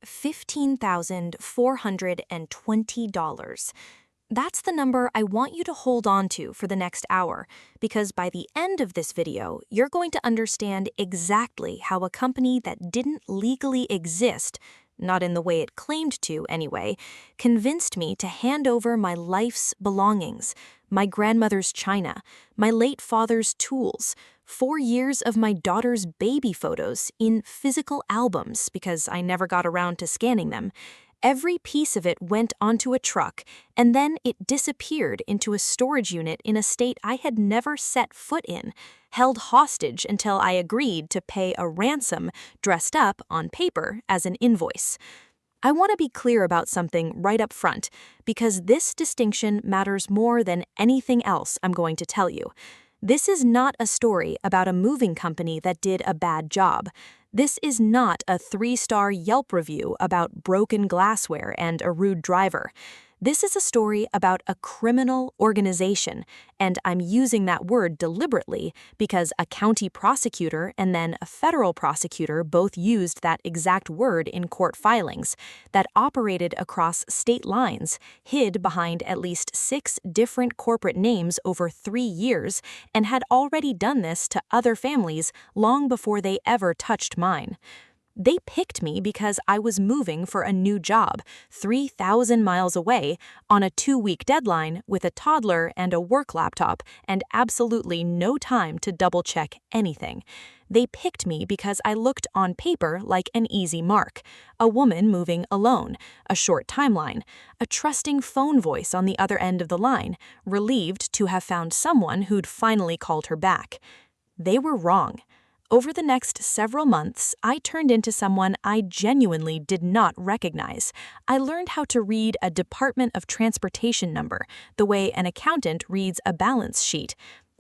$15,420. That's the number I want you to hold on to for the next hour, because by the end of this video, you're going to understand exactly how a company that didn't legally exist, not in the way it claimed to anyway, convinced me to hand over my life's belongings, my grandmother's china, my late father's tools, 4 years of my daughter's baby photos in physical albums because I never got around to scanning them. Every piece of it went onto a truck, and then it disappeared into a storage unit in a state I had never set foot in, held hostage until I agreed to pay a ransom dressed up on paper as an invoice. I want to be clear about something right up front, because this distinction matters more than anything else I'm going to tell you. This is not a story about a moving company that did a bad job. This is not a 3-star Yelp review about broken glassware and a rude driver. This is a story about a criminal organization, and I'm using that word deliberately because a county prosecutor and then a federal prosecutor both used that exact word in court filings, that operated across state lines, hid behind at least 6 different corporate names over 3 years, and had already done this to other families long before they ever touched mine. They picked me because I was moving for a new job, 3,000 miles away, on a 2-week deadline with a toddler and a work laptop and absolutely no time to double-check anything. They picked me because I looked on paper like an easy mark, a woman moving alone, a short timeline, a trusting phone voice on the other end of the line, relieved to have found someone who'd finally called her back. They were wrong. Over the next several months, I turned into someone I genuinely did not recognize. I learned how to read a Department of Transportation number, the way an accountant reads a balance sheet.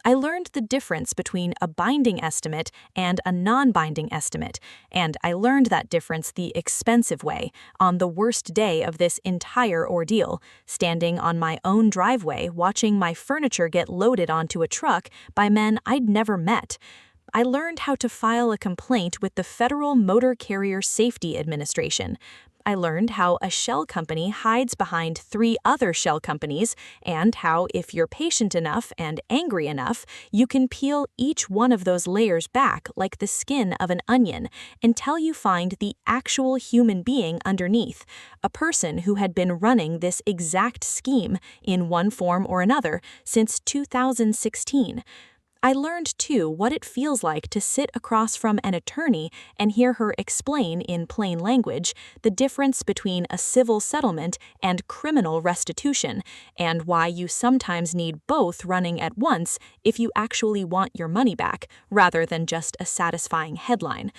I learned the difference between a binding estimate and a non-binding estimate, and I learned that difference the expensive way, on the worst day of this entire ordeal, standing on my own driveway watching my furniture get loaded onto a truck by men I'd never met. I learned how to file a complaint with the Federal Motor Carrier Safety Administration. I learned how a shell company hides behind 3 other shell companies, and how, if you're patient enough and angry enough, you can peel each one of those layers back like the skin of an onion until you find the actual human being underneath, a person who had been running this exact scheme in one form or another since 2016. I learned, too, what it feels like to sit across from an attorney and hear her explain in plain language the difference between a civil settlement and criminal restitution, and why you sometimes need both running at once if you actually want your money back, rather than just a satisfying headline.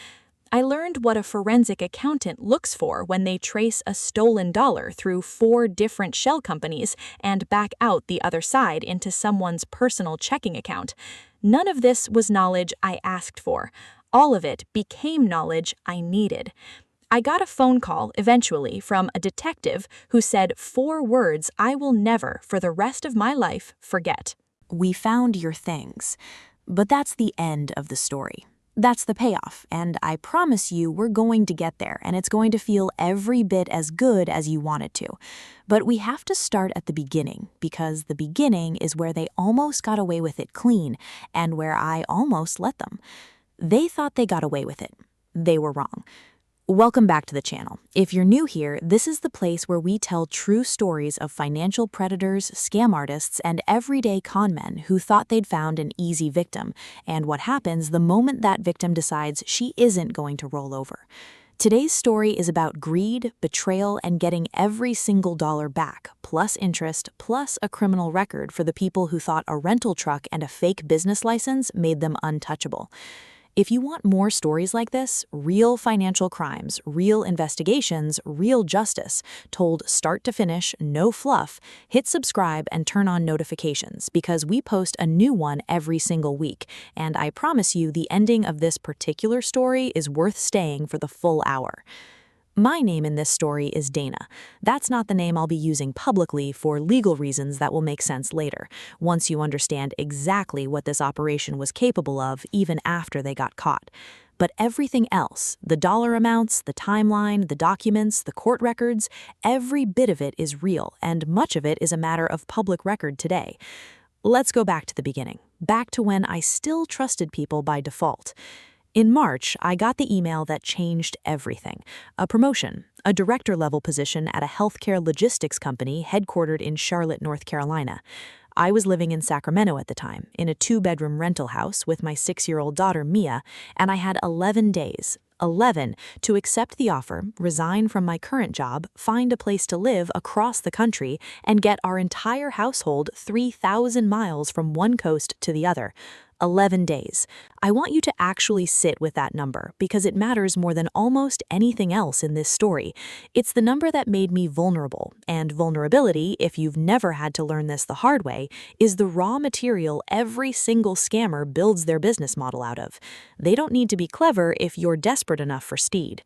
I learned what a forensic accountant looks for when they trace a stolen dollar through 4 different shell companies and back out the other side into someone's personal checking account. None of this was knowledge I asked for. All of it became knowledge I needed. I got a phone call eventually from a detective who said 4 words I will never, for the rest of my life, forget. We found your things. But that's the end of the story. That's the payoff, and I promise you we're going to get there, and it's going to feel every bit as good as you want it to. But we have to start at the beginning, because the beginning is where they almost got away with it clean, and where I almost let them. They thought they got away with it. They were wrong. Welcome back to the channel. If you're new here, this is the place where we tell true stories of financial predators, scam artists, and everyday con men who thought they'd found an easy victim, and what happens the moment that victim decides she isn't going to roll over. Today's story is about greed, betrayal, and getting every single dollar back, plus interest, plus a criminal record for the people who thought a rental truck and a fake business license made them untouchable. If you want more stories like this, real financial crimes, real investigations, real justice, told start to finish, no fluff, hit subscribe and turn on notifications, because we post a new one every single week, and I promise you the ending of this particular story is worth staying for the full hour. My name in this story is Dana. That's not the name I'll be using publicly for legal reasons that will make sense later, once you understand exactly what this operation was capable of even after they got caught. But everything else, the dollar amounts, the timeline, the documents, the court records, every bit of it is real, and much of it is a matter of public record today. Let's go back to the beginning, back to when I still trusted people by default. In March, I got the email that changed everything. A promotion, a director-level position at a healthcare logistics company headquartered in Charlotte, North Carolina. I was living in Sacramento at the time, in a 2-bedroom rental house with my 6-year-old daughter, Mia, and I had 11 days, 11, to accept the offer, resign from my current job, find a place to live across the country, and get our entire household 3,000 miles from one coast to the other. 11 days. I want you to actually sit with that number because it matters more than almost anything else in this story. It's the number that made me vulnerable, and vulnerability, if you've never had to learn this the hard way, is the raw material every single scammer builds their business model out of. They don't need to be clever if you're desperate enough for speed.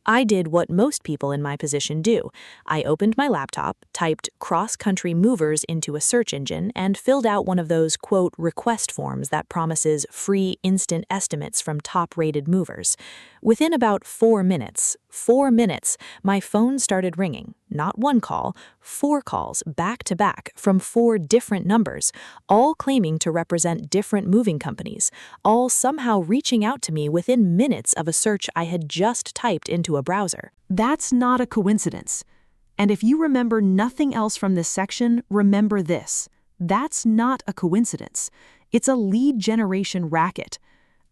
I did what most people in my position do. I opened my laptop, typed cross-country movers into a search engine, and filled out one of those, quote, request forms that promises free instant estimates from top-rated movers. Within about 4 minutes, my phone started ringing. Not one call, 4 calls back to back from 4 different numbers, all claiming to represent different moving companies, all somehow reaching out to me within minutes of a search I had just typed into a browser. That's not a coincidence. And if you remember nothing else from this section, remember this. That's not a coincidence. It's a lead generation racket.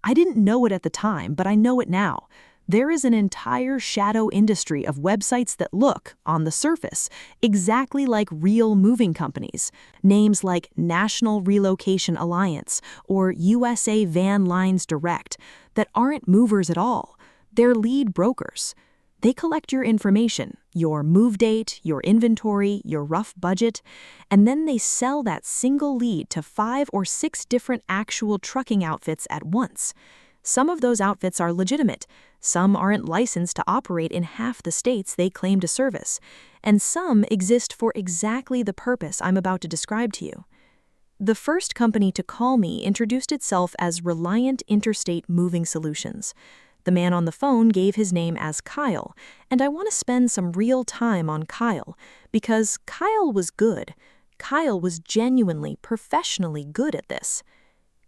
I didn't know it at the time, but I know it now. There is an entire shadow industry of websites that look, on the surface, exactly like real moving companies. Names like National Relocation Alliance or USA Van Lines Direct that aren't movers at all. They're lead brokers. They collect your information, your move date, your inventory, your rough budget, and then they sell that single lead to 5 or 6 different actual trucking outfits at once. Some of those outfits are legitimate, some aren't licensed to operate in half the states they claim to service, and some exist for exactly the purpose I'm about to describe to you. The first company to call me introduced itself as Reliant Interstate Moving Solutions. The man on the phone gave his name as Kyle, and I want to spend some real time on Kyle, because Kyle was good. Kyle was genuinely, professionally good at this.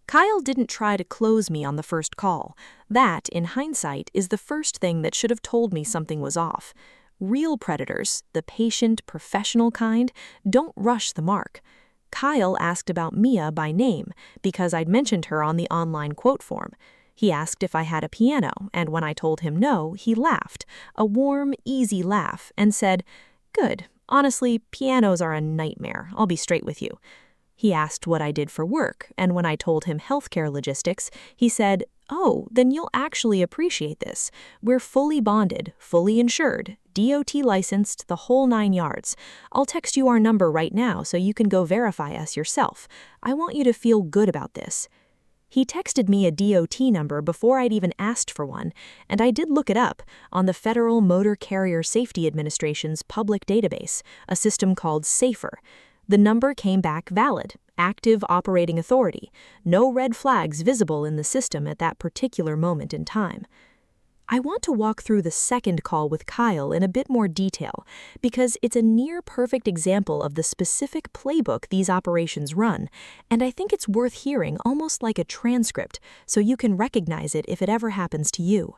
Kyle didn't try to close me on the first call. That, in hindsight, is the first thing that should have told me something was off. Real predators, the patient, professional kind, don't rush the mark. Kyle asked about Mia by name, because I'd mentioned her on the online quote form. He asked if I had a piano, and when I told him no, he laughed, a warm, easy laugh, and said, "Good. Honestly, pianos are a nightmare. I'll be straight with you." He asked what I did for work, and when I told him healthcare logistics, he said, "Oh, then you'll actually appreciate this. We're fully bonded, fully insured, DOT licensed, the whole 9 yards. I'll text you our number right now so you can go verify us yourself. I want you to feel good about this." He texted me a DOT number before I'd even asked for one, and I did look it up on the Federal Motor Carrier Safety Administration's public database, a system called SAFER. The number came back valid, active operating authority, no red flags visible in the system at that particular moment in time. I want to walk through the second call with Kyle in a bit more detail because it's a near-perfect example of the specific playbook these operations run, and I think it's worth hearing almost like a transcript so you can recognize it if it ever happens to you.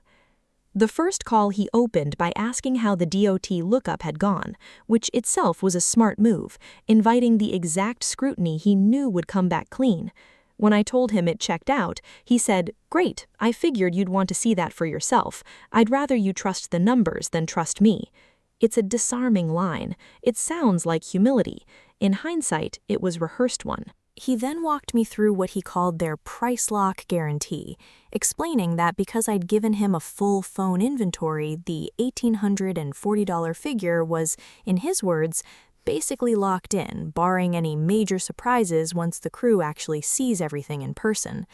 The first call he opened by asking how the DOT lookup had gone, which itself was a smart move, inviting the exact scrutiny he knew would come back clean. When I told him it checked out, he said, "Great, I figured you'd want to see that for yourself. I'd rather you trust the numbers than trust me." It's a disarming line. It sounds like humility. In hindsight, it was rehearsed one. He then walked me through what he called their price lock guarantee, explaining that because I'd given him a full phone inventory, the $1,840 figure was, in his words, basically locked in, barring any major surprises once the crew actually sees everything in person.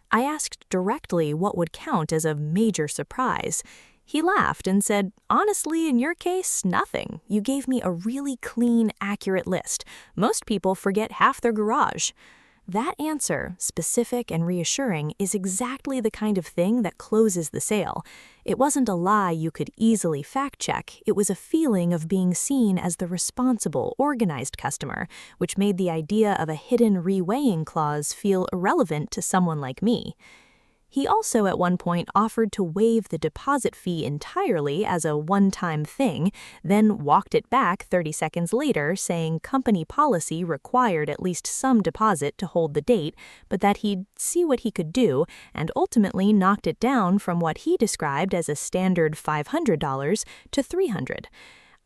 I asked directly what would count as a major surprise. He laughed and said, "Honestly, in your case, nothing. You gave me a really clean, accurate list. Most people forget half their garage." That answer, specific and reassuring, is exactly the kind of thing that closes the sale. It wasn't a lie you could easily fact-check, it was a feeling of being seen as the responsible, organized customer, which made the idea of a hidden reweighing clause feel irrelevant to someone like me. He also at one point offered to waive the deposit fee entirely as a one-time thing, then walked it back 30 seconds later, saying company policy required at least some deposit to hold the date, but that he'd see what he could do, and ultimately knocked it down from what he described as a standard $500 to $300.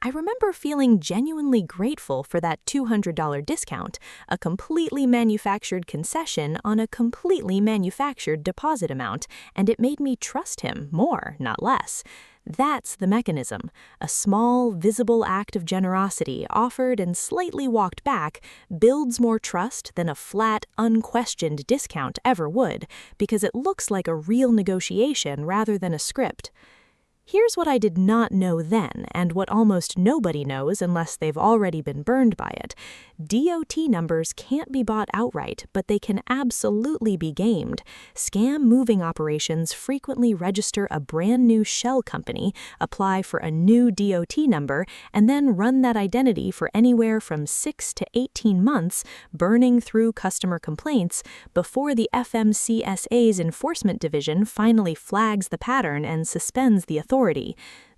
I remember feeling genuinely grateful for that $200 discount, a completely manufactured concession on a completely manufactured deposit amount, and it made me trust him more, not less. That's the mechanism. A small, visible act of generosity offered and slightly walked back builds more trust than a flat, unquestioned discount ever would, because it looks like a real negotiation rather than a script. Here's what I did not know then, and what almost nobody knows unless they've already been burned by it. DOT numbers can't be bought outright, but they can absolutely be gamed. Scam moving operations frequently register a brand new shell company, apply for a new DOT number, and then run that identity for anywhere from 6 to 18 months, burning through customer complaints, before the FMCSA's enforcement division finally flags the pattern and suspends the authority.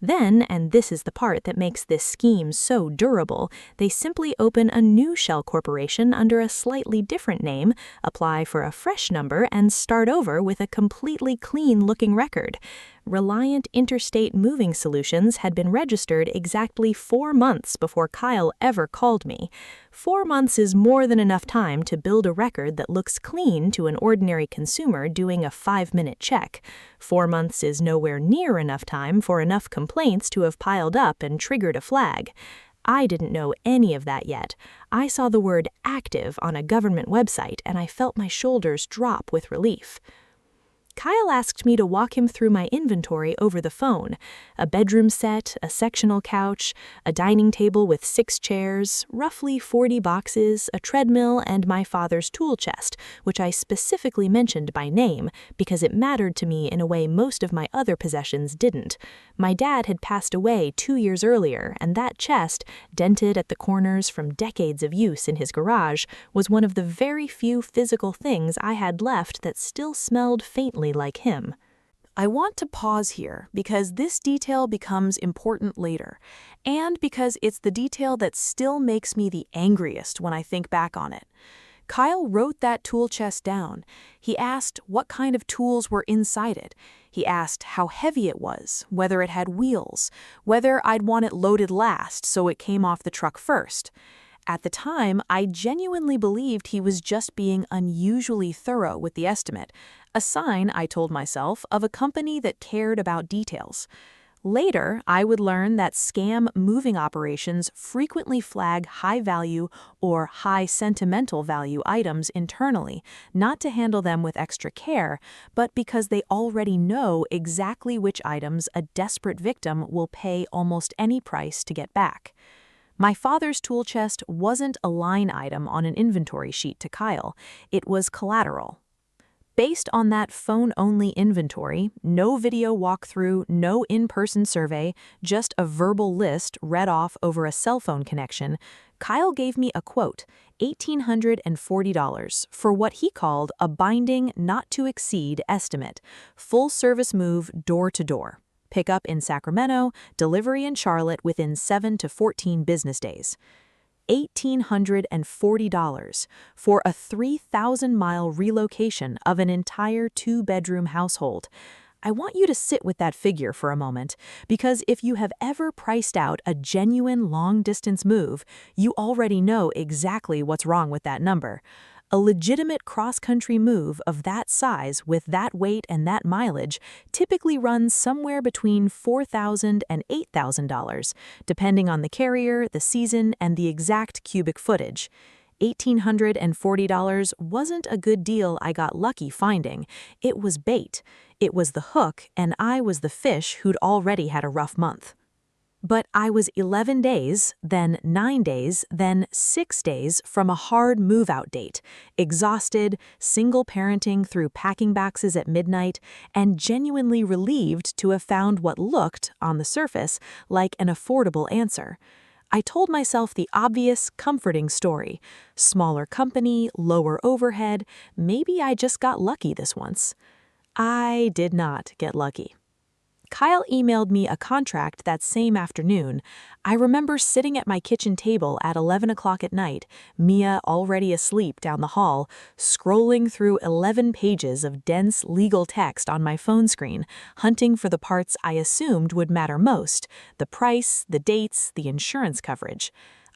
Then, and this is the part that makes this scheme so durable, they simply open a new shell corporation under a slightly different name, apply for a fresh number, and start over with a completely clean-looking record. Reliant Interstate Moving Solutions had been registered exactly 4 months before Kyle ever called me. 4 months is more than enough time to build a record that looks clean to an ordinary consumer doing a 5-minute check. 4 months is nowhere near enough time for enough complaints to have piled up and triggered a flag. I didn't know any of that yet. I saw the word active on a government website and I felt my shoulders drop with relief. Kyle asked me to walk him through my inventory over the phone. A bedroom set, a sectional couch, a dining table with 6 chairs, roughly 40 boxes, a treadmill, and my father's tool chest, which I specifically mentioned by name because it mattered to me in a way most of my other possessions didn't. My dad had passed away 2 years earlier, and that chest, dented at the corners from decades of use in his garage, was one of the very few physical things I had left that still smelled faintly like him. I want to pause here because this detail becomes important later, and because it's the detail that still makes me the angriest when I think back on it. Kyle wrote that tool chest down. He asked what kind of tools were inside it. He asked how heavy it was, whether it had wheels, whether I'd want it loaded last so it came off the truck first. At the time, I genuinely believed he was just being unusually thorough with the estimate, a sign, I told myself, of a company that cared about details. Later, I would learn that scam moving operations frequently flag high-value or high-sentimental-value items internally, not to handle them with extra care, but because they already know exactly which items a desperate victim will pay almost any price to get back. My father's tool chest wasn't a line item on an inventory sheet to Kyle, it was collateral. Based on that phone-only inventory, no video walkthrough, no in-person survey, just a verbal list read off over a cell phone connection, Kyle gave me a quote, $1,840, for what he called a binding, not-to-exceed estimate, full-service move door-to-door. Pickup in Sacramento, delivery in Charlotte within 7 to 14 business days. $1,840 for a 3,000-mile relocation of an entire 2-bedroom household. I want you to sit with that figure for a moment, because if you have ever priced out a genuine long-distance move, you already know exactly what's wrong with that number. A legitimate cross-country move of that size with that weight and that mileage typically runs somewhere between $4,000 and $8,000, depending on the carrier, the season, and the exact cubic footage. $1,840 wasn't a good deal I got lucky finding. It was bait. It was the hook, and I was the fish who'd already had a rough month. But I was 11 days, then 9 days, then 6 days from a hard move-out date, exhausted, single parenting through packing boxes at midnight, and genuinely relieved to have found what looked, on the surface, like an affordable answer. I told myself the obvious, comforting story. Smaller company, lower overhead, maybe I just got lucky this once. I did not get lucky. Kyle emailed me a contract that same afternoon. I remember sitting at my kitchen table at 11 o'clock at night, Mia already asleep down the hall, scrolling through 11 pages of dense legal text on my phone screen, hunting for the parts I assumed would matter most: the price, the dates, the insurance coverage.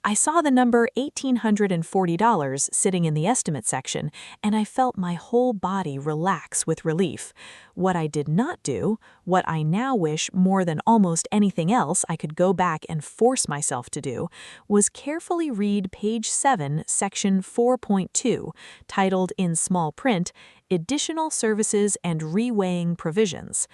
I saw the number $1,840 sitting in the estimate section, and I felt my whole body relax with relief. What I did not do, what I now wish more than almost anything else I could go back and force myself to do, was carefully read page 7, section 4.2, titled in small print, Additional Services and Reweighing Provisions.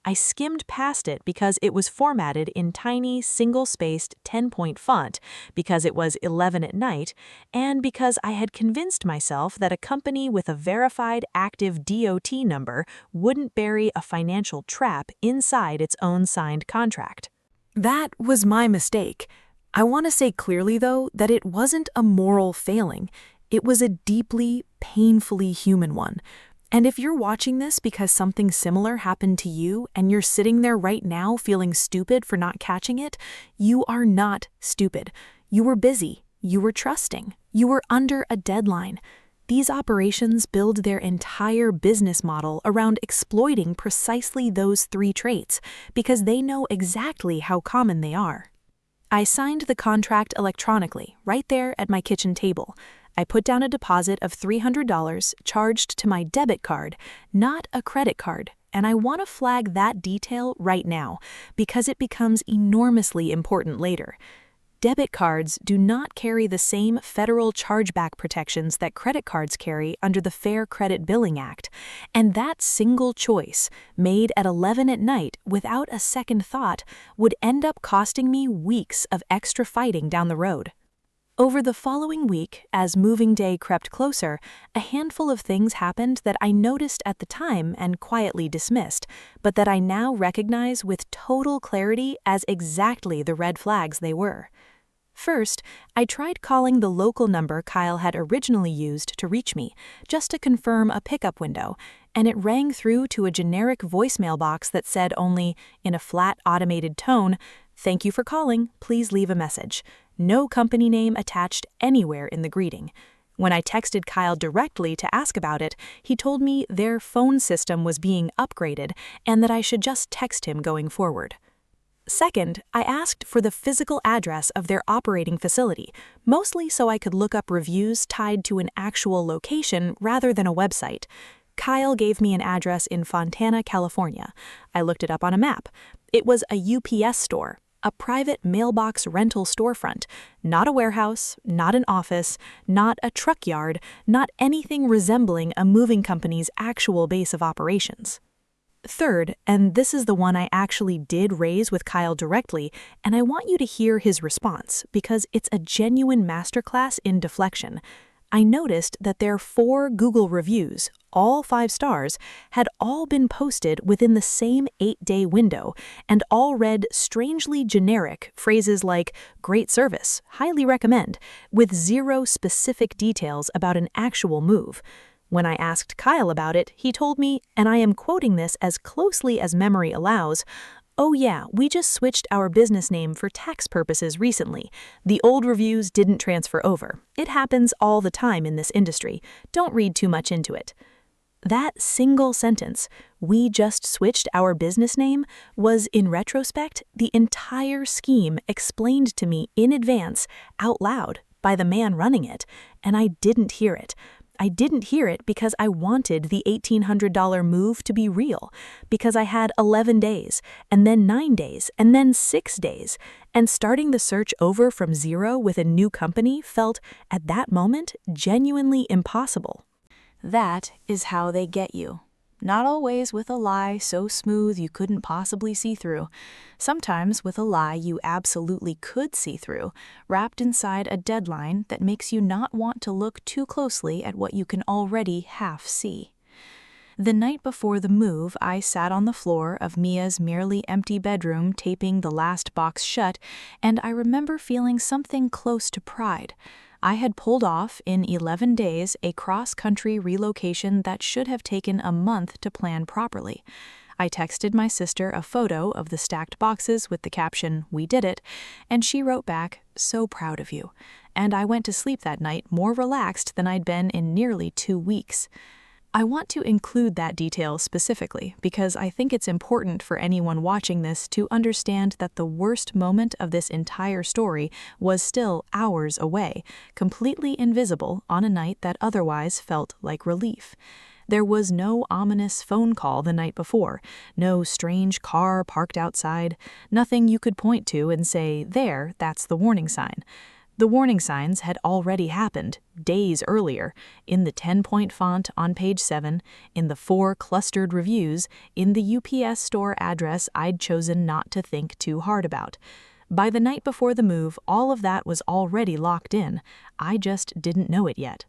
I skimmed past it because it was formatted in tiny, single-spaced 10-point font, because it was 11 at night, and because I had convinced myself that a company with a verified active DOT number wouldn't bury a financial trap inside its own signed contract. That was my mistake. I want to say clearly, though, that it wasn't a moral failing. It was a deeply, painfully human one. And if you're watching this because something similar happened to you and you're sitting there right now feeling stupid for not catching it, you are not stupid. You were busy. You were trusting. You were under a deadline. These operations build their entire business model around exploiting precisely those 3 traits because they know exactly how common they are. I signed the contract electronically, right there at my kitchen table. I put down a deposit of $300 charged to my debit card, not a credit card, and I want to flag that detail right now because it becomes enormously important later. Debit cards do not carry the same federal chargeback protections that credit cards carry under the Fair Credit Billing Act, and that single choice, made at 11 at night without a second thought, would end up costing me weeks of extra fighting down the road. Over the following week, as moving day crept closer, a handful of things happened that I noticed at the time and quietly dismissed, but that I now recognize with total clarity as exactly the red flags they were. First, I tried calling the local number Kyle had originally used to reach me, just to confirm a pickup window, and it rang through to a generic voicemail box that said only, in a flat, automated tone, "Thank you for calling, please leave a message." No company name attached anywhere in the greeting. When I texted Kyle directly to ask about it, he told me their phone system was being upgraded and that I should just text him going forward. Second, I asked for the physical address of their operating facility, mostly so I could look up reviews tied to an actual location rather than a website. Kyle gave me an address in Fontana, California. I looked it up on a map. It was a UPS store, a private mailbox rental storefront, not a warehouse, not an office, not a truck yard, not anything resembling a moving company's actual base of operations. Third, and this is the one I actually did raise with Kyle directly, and I want you to hear his response because it's a genuine masterclass in deflection. I noticed that their 4 Google reviews, all 5 stars, had all been posted within the same 8-day window and all read strangely generic phrases like "great service, highly recommend," with 0 specific details about an actual move. When I asked Kyle about it, he told me, and I am quoting this as closely as memory allows, "Oh yeah, we just switched our business name for tax purposes recently. The old reviews didn't transfer over. It happens all the time in this industry. Don't read too much into it." That single sentence, "we just switched our business name," was, in retrospect, the entire scheme explained to me in advance, out loud, by the man running it, and I didn't hear it. I didn't hear it because I wanted the $1,800 move to be real, because I had 11 days, and then 9 days, and then 6 days, and starting the search over from 0 with a new company felt, at that moment, genuinely impossible. That is how they get you. Not always with a lie so smooth you couldn't possibly see through. Sometimes with a lie you absolutely could see through, wrapped inside a deadline that makes you not want to look too closely at what you can already half see. The night before the move, I sat on the floor of Mia's merely empty bedroom taping the last box shut, and I remember feeling something close to pride. I had pulled off, in 11 days, a cross-country relocation that should have taken a month to plan properly. I texted my sister a photo of the stacked boxes with the caption, "We did it," and she wrote back, "So proud of you." And I went to sleep that night more relaxed than I'd been in nearly 2 weeks. I want to include that detail specifically because I think it's important for anyone watching this to understand that the worst moment of this entire story was still hours away, completely invisible on a night that otherwise felt like relief. There was no ominous phone call the night before, no strange car parked outside, nothing you could point to and say, "There, that's the warning sign." The warning signs had already happened, days earlier, in the 10-point font on page 7, in the 4 clustered reviews, in the UPS store address I'd chosen not to think too hard about. By the night before the move, all of that was already locked in. I just didn't know it yet.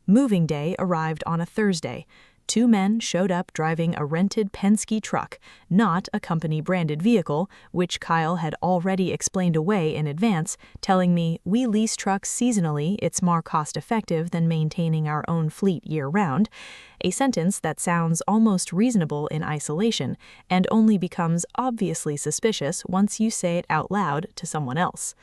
Moving day arrived on a Thursday. 2 men showed up driving a rented Penske truck, not a company-branded vehicle, which Kyle had already explained away in advance, telling me, "We lease trucks seasonally, it's more cost-effective than maintaining our own fleet year-round," a sentence that sounds almost reasonable in isolation and only becomes obviously suspicious once you say it out loud to someone else.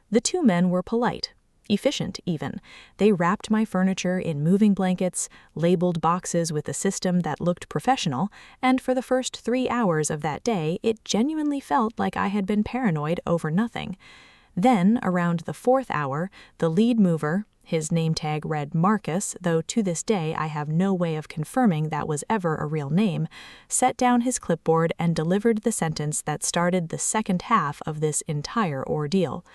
The 2 men were polite. Efficient, even. They wrapped my furniture in moving blankets, labeled boxes with a system that looked professional, and for the first 3 hours of that day, it genuinely felt like I had been paranoid over nothing. Then, around the 4th hour, the lead mover, his name tag read Marcus, though to this day I have no way of confirming that was ever a real name, set down his clipboard and delivered the sentence that started the second half of this entire ordeal.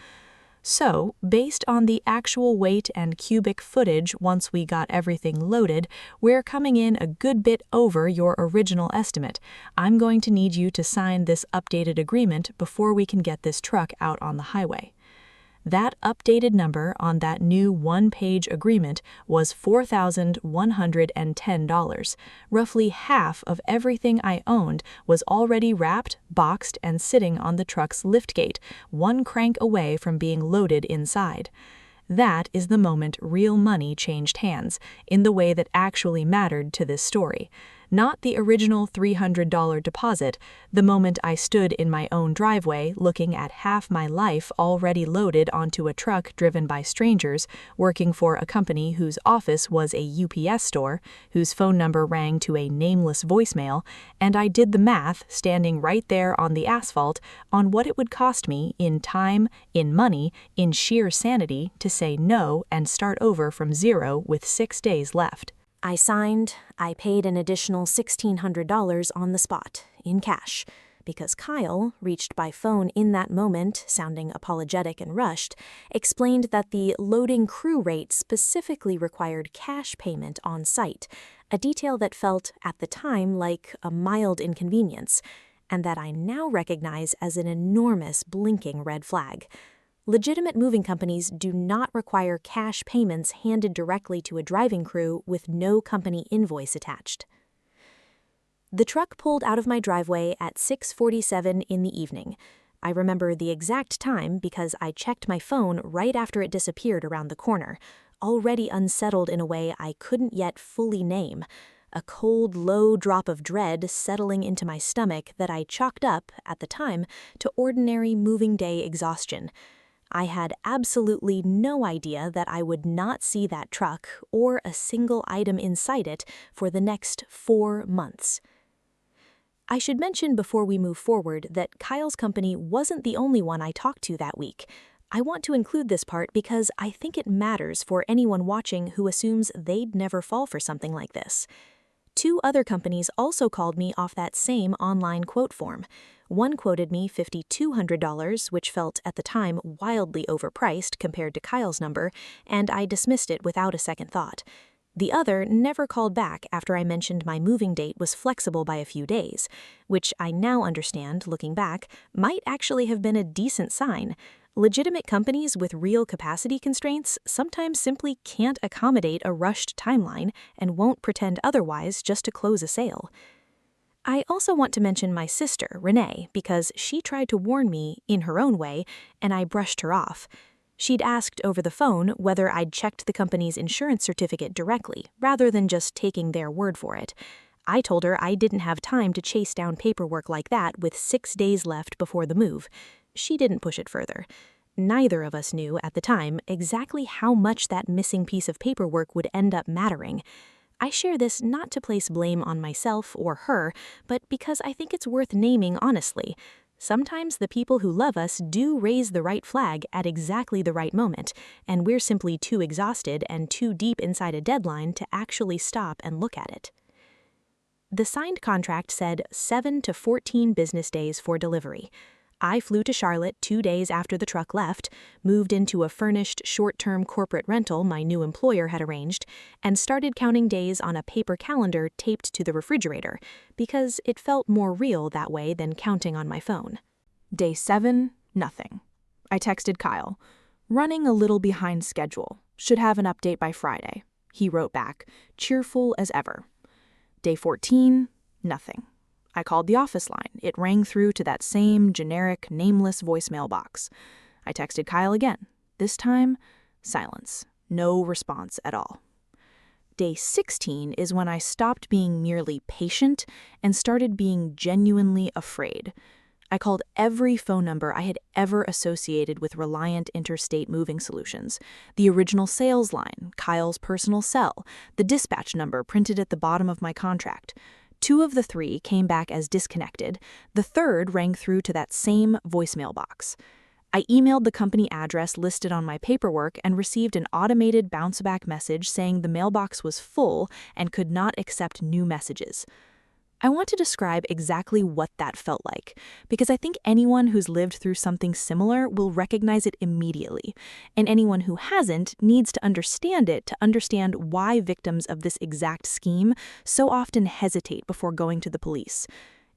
So, based on the actual weight and cubic footage once we got everything loaded, we're coming in a good bit over your original estimate. I'm going to need you to sign this updated agreement before we can get this truck out on the highway. That updated number on that new 1-page agreement was $4,110. Roughly half of everything I owned was already wrapped, boxed, and sitting on the truck's liftgate, 1 crank away from being loaded inside. That is the moment real money changed hands, in the way that actually mattered to this story. Not the original $300 deposit, the moment I stood in my own driveway looking at half my life already loaded onto a truck driven by strangers, working for a company whose office was a UPS store, whose phone number rang to a nameless voicemail, and I did the math, standing right there on the asphalt, on what it would cost me in time, in money, in sheer sanity to say no and start over from zero with 6 days left. I signed. I paid an additional $1,600 on the spot, in cash, because Kyle, reached by phone in that moment, sounding apologetic and rushed, explained that the loading crew rate specifically required cash payment on site, a detail that felt, at the time, like a mild inconvenience, and that I now recognize as an enormous blinking red flag. Legitimate moving companies do not require cash payments handed directly to a driving crew with no company invoice attached. The truck pulled out of my driveway at 6:47 in the evening. I remember the exact time because I checked my phone right after it disappeared around the corner, already unsettled in a way I couldn't yet fully name, a cold, low drop of dread settling into my stomach that I chalked up, at the time, to ordinary moving day exhaustion. I had absolutely no idea that I would not see that truck or a single item inside it for the next 4 months. I should mention before we move forward that Kyle's company wasn't the only one I talked to that week. I want to include this part because I think it matters for anyone watching who assumes they'd never fall for something like this. 2 other companies also called me off that same online quote form. One quoted me $5,200, which felt at the time wildly overpriced compared to Kyle's number, and I dismissed it without a second thought. The other never called back after I mentioned my moving date was flexible by a few days, which I now understand, looking back, might actually have been a decent sign. Legitimate companies with real capacity constraints sometimes simply can't accommodate a rushed timeline and won't pretend otherwise just to close a sale. I also want to mention my sister, Renee, because she tried to warn me in her own way, and I brushed her off. She'd asked over the phone whether I'd checked the company's insurance certificate directly, rather than just taking their word for it. I told her I didn't have time to chase down paperwork like that with 6 days left before the move. She didn't push it further. Neither of us knew at the time exactly how much that missing piece of paperwork would end up mattering. I share this not to place blame on myself or her, but because I think it's worth naming honestly. Sometimes the people who love us do raise the right flag at exactly the right moment, and we're simply too exhausted and too deep inside a deadline to actually stop and look at it. The signed contract said 7 to 14 business days for delivery. I flew to Charlotte 2 days after the truck left, moved into a furnished, short-term corporate rental my new employer had arranged, and started counting days on a paper calendar taped to the refrigerator, because it felt more real that way than counting on my phone. Day 7, nothing. I texted Kyle. Running a little behind schedule. Should have an update by Friday. He wrote back, cheerful as ever. Day 14, nothing. I called the office line. It rang through to that same generic, nameless voicemail box. I texted Kyle again. This time, silence. No response at all. Day 16 is when I stopped being merely patient and started being genuinely afraid. I called every phone number I had ever associated with Reliant Interstate Moving Solutions. The original sales line, Kyle's personal cell, the dispatch number printed at the bottom of my contract. 2 of the 3 came back as disconnected. The third rang through to that same voicemail box. I emailed the company address listed on my paperwork and received an automated bounce-back message saying the mailbox was full and could not accept new messages. I want to describe exactly what that felt like, because I think anyone who's lived through something similar will recognize it immediately, and anyone who hasn't needs to understand it to understand why victims of this exact scheme so often hesitate before going to the police.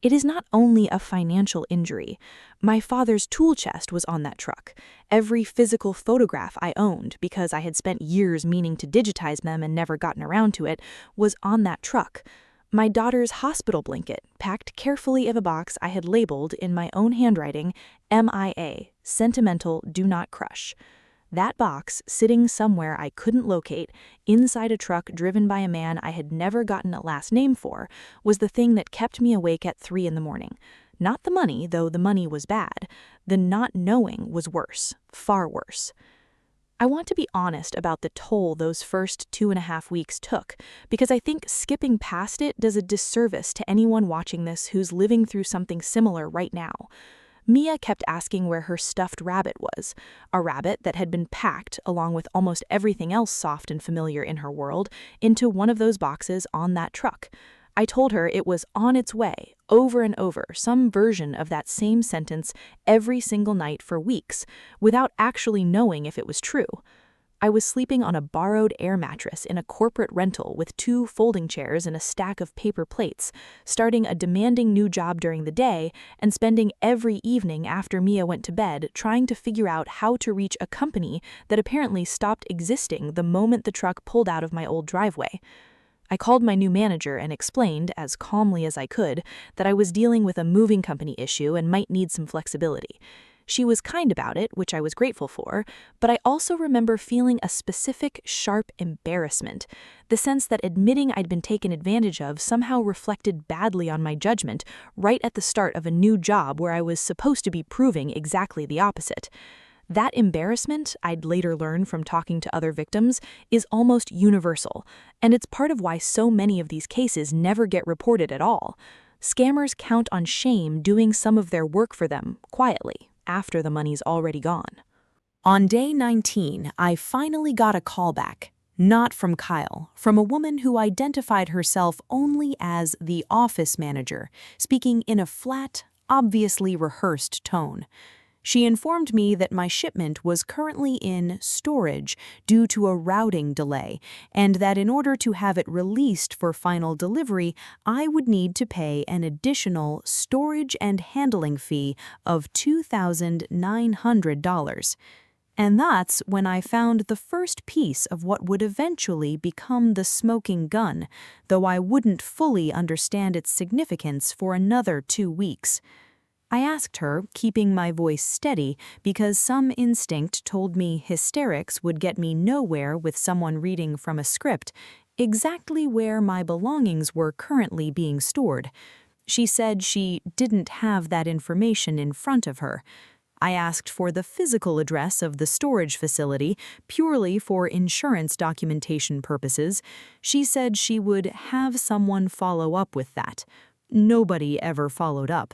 It is not only a financial injury. My father's tool chest was on that truck. Every physical photograph I owned, because I had spent years meaning to digitize them and never gotten around to it, was on that truck. My daughter's hospital blanket, packed carefully in a box I had labeled in my own handwriting, MIA, Sentimental Do Not Crush. That box, sitting somewhere I couldn't locate, inside a truck driven by a man I had never gotten a last name for, was the thing that kept me awake at 3 in the morning. Not the money, though the money was bad. The not knowing was worse, far worse. I want to be honest about the toll those first 2.5 weeks took, because I think skipping past it does a disservice to anyone watching this who's living through something similar right now. Mia kept asking where her stuffed rabbit was, a rabbit that had been packed, along with almost everything else soft and familiar in her world, into one of those boxes on that truck. I told her it was on its way, over and over, some version of that same sentence every single night for weeks, without actually knowing if it was true. I was sleeping on a borrowed air mattress in a corporate rental with 2 folding chairs and a stack of paper plates, starting a demanding new job during the day and spending every evening after Mia went to bed trying to figure out how to reach a company that apparently stopped existing the moment the truck pulled out of my old driveway. I called my new manager and explained, as calmly as I could, that I was dealing with a moving company issue and might need some flexibility. She was kind about it, which I was grateful for, but I also remember feeling a specific, sharp embarrassment, the sense that admitting I'd been taken advantage of somehow reflected badly on my judgment right at the start of a new job where I was supposed to be proving exactly the opposite. That embarrassment, I'd later learn from talking to other victims, is almost universal, and it's part of why so many of these cases never get reported at all. Scammers count on shame doing some of their work for them, quietly, after the money's already gone. On day 19, I finally got a call back. Not from Kyle, from a woman who identified herself only as the office manager, speaking in a flat, obviously rehearsed tone. She informed me that my shipment was currently in storage due to a routing delay, and that in order to have it released for final delivery, I would need to pay an additional storage and handling fee of $2,900. And that's when I found the first piece of what would eventually become the smoking gun, though I wouldn't fully understand its significance for another 2 weeks. I asked her, keeping my voice steady, because some instinct told me hysterics would get me nowhere with someone reading from a script, exactly where my belongings were currently being stored. She said she didn't have that information in front of her. I asked for the physical address of the storage facility, purely for insurance documentation purposes. She said she would have someone follow up with that. Nobody ever followed up.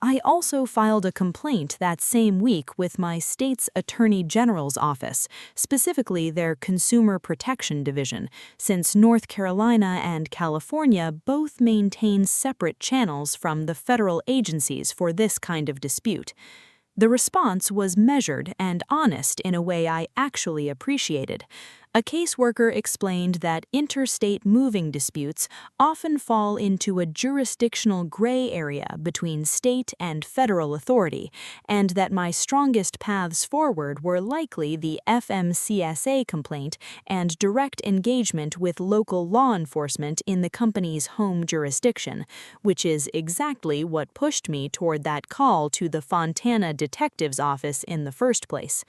I also filed a complaint that same week with my state's Attorney General's office, specifically their Consumer Protection Division, since North Carolina and California both maintain separate channels from the federal agencies for this kind of dispute. The response was measured and honest in a way I actually appreciated. A caseworker explained that interstate moving disputes often fall into a jurisdictional gray area between state and federal authority, and that my strongest paths forward were likely the FMCSA complaint and direct engagement with local law enforcement in the company's home jurisdiction, which is exactly what pushed me toward that call to the Fontana Detective's Office in the first place.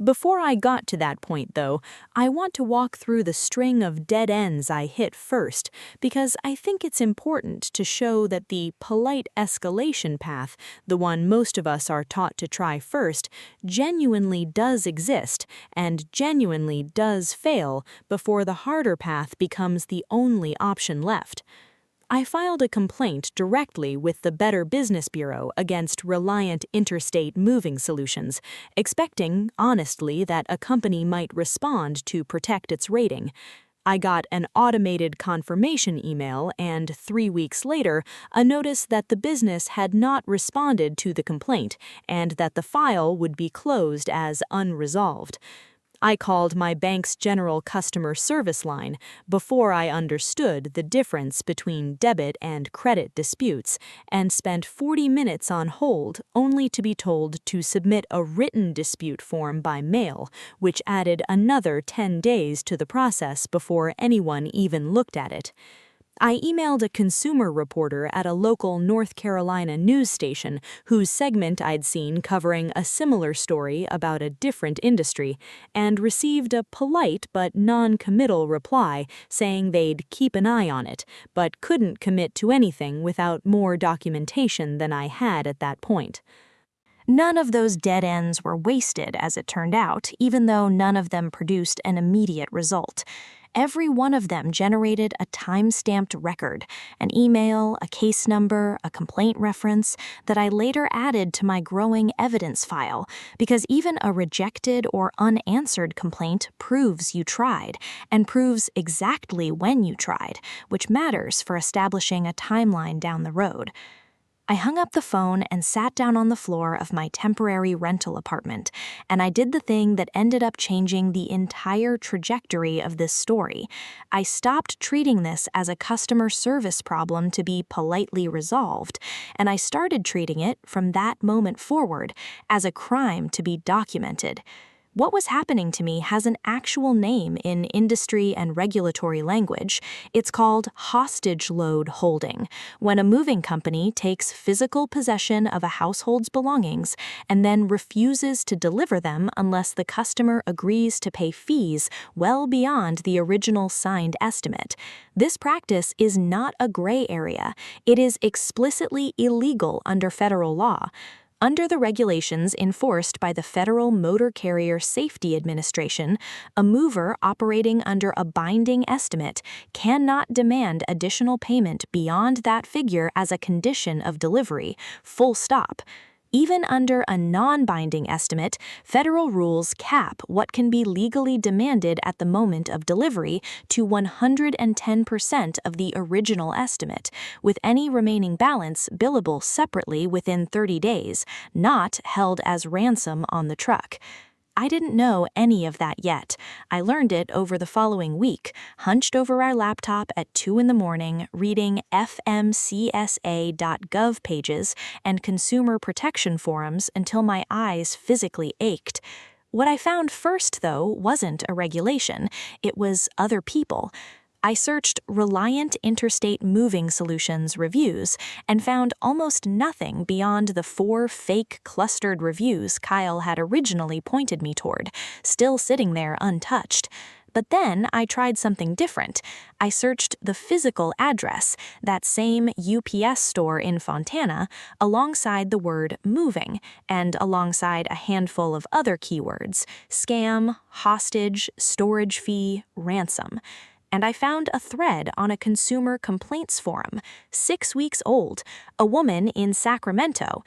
Before I got to that point, though, I want to walk through the string of dead ends I hit first, because I think it's important to show that the polite escalation path, the one most of us are taught to try first, genuinely does exist and genuinely does fail before the harder path becomes the only option left. I filed a complaint directly with the Better Business Bureau against Reliant Interstate Moving Solutions, expecting, honestly, that a company might respond to protect its rating. I got an automated confirmation email and 3 weeks later, a notice that the business had not responded to the complaint and that the file would be closed as unresolved. I called my bank's general customer service line before I understood the difference between debit and credit disputes and spent 40 minutes on hold only to be told to submit a written dispute form by mail, which added another 10 days to the process before anyone even looked at it. I emailed a consumer reporter at a local North Carolina news station whose segment I'd seen covering a similar story about a different industry, and received a polite but non-committal reply saying they'd keep an eye on it, but couldn't commit to anything without more documentation than I had at that point. None of those dead ends were wasted, as it turned out, even though none of them produced an immediate result. Every one of them generated a time-stamped record, an email, a case number, a complaint reference that I later added to my growing evidence file, because even a rejected or unanswered complaint proves you tried, and proves exactly when you tried, which matters for establishing a timeline down the road. I hung up the phone and sat down on the floor of my temporary rental apartment, and I did the thing that ended up changing the entire trajectory of this story. I stopped treating this as a customer service problem to be politely resolved, and I started treating it, from that moment forward, as a crime to be documented. What was happening to me has an actual name in industry and regulatory language. It's called hostage load holding, when a moving company takes physical possession of a household's belongings and then refuses to deliver them unless the customer agrees to pay fees well beyond the original signed estimate. This practice is not a gray area. It is explicitly illegal under federal law. Under the regulations enforced by the Federal Motor Carrier Safety Administration, a mover operating under a binding estimate cannot demand additional payment beyond that figure as a condition of delivery, full stop. Even under a non-binding estimate, federal rules cap what can be legally demanded at the moment of delivery to 110% of the original estimate, with any remaining balance billable separately within 30 days, not held as ransom on the truck. I didn't know any of that yet. I learned it over the following week, hunched over our laptop at 2 in the morning, reading fmcsa.gov pages and consumer protection forums until my eyes physically ached. What I found first, though, wasn't a regulation. It was other people. I searched Reliant Interstate Moving Solutions reviews and found almost nothing beyond the 4 fake clustered reviews Kyle had originally pointed me toward, still sitting there untouched. But then I tried something different. I searched the physical address, that same UPS store in Fontana, alongside the word moving, and alongside a handful of other keywords: scam, hostage, storage fee, ransom. And I found a thread on a consumer complaints forum, 6 weeks old, a woman in Sacramento,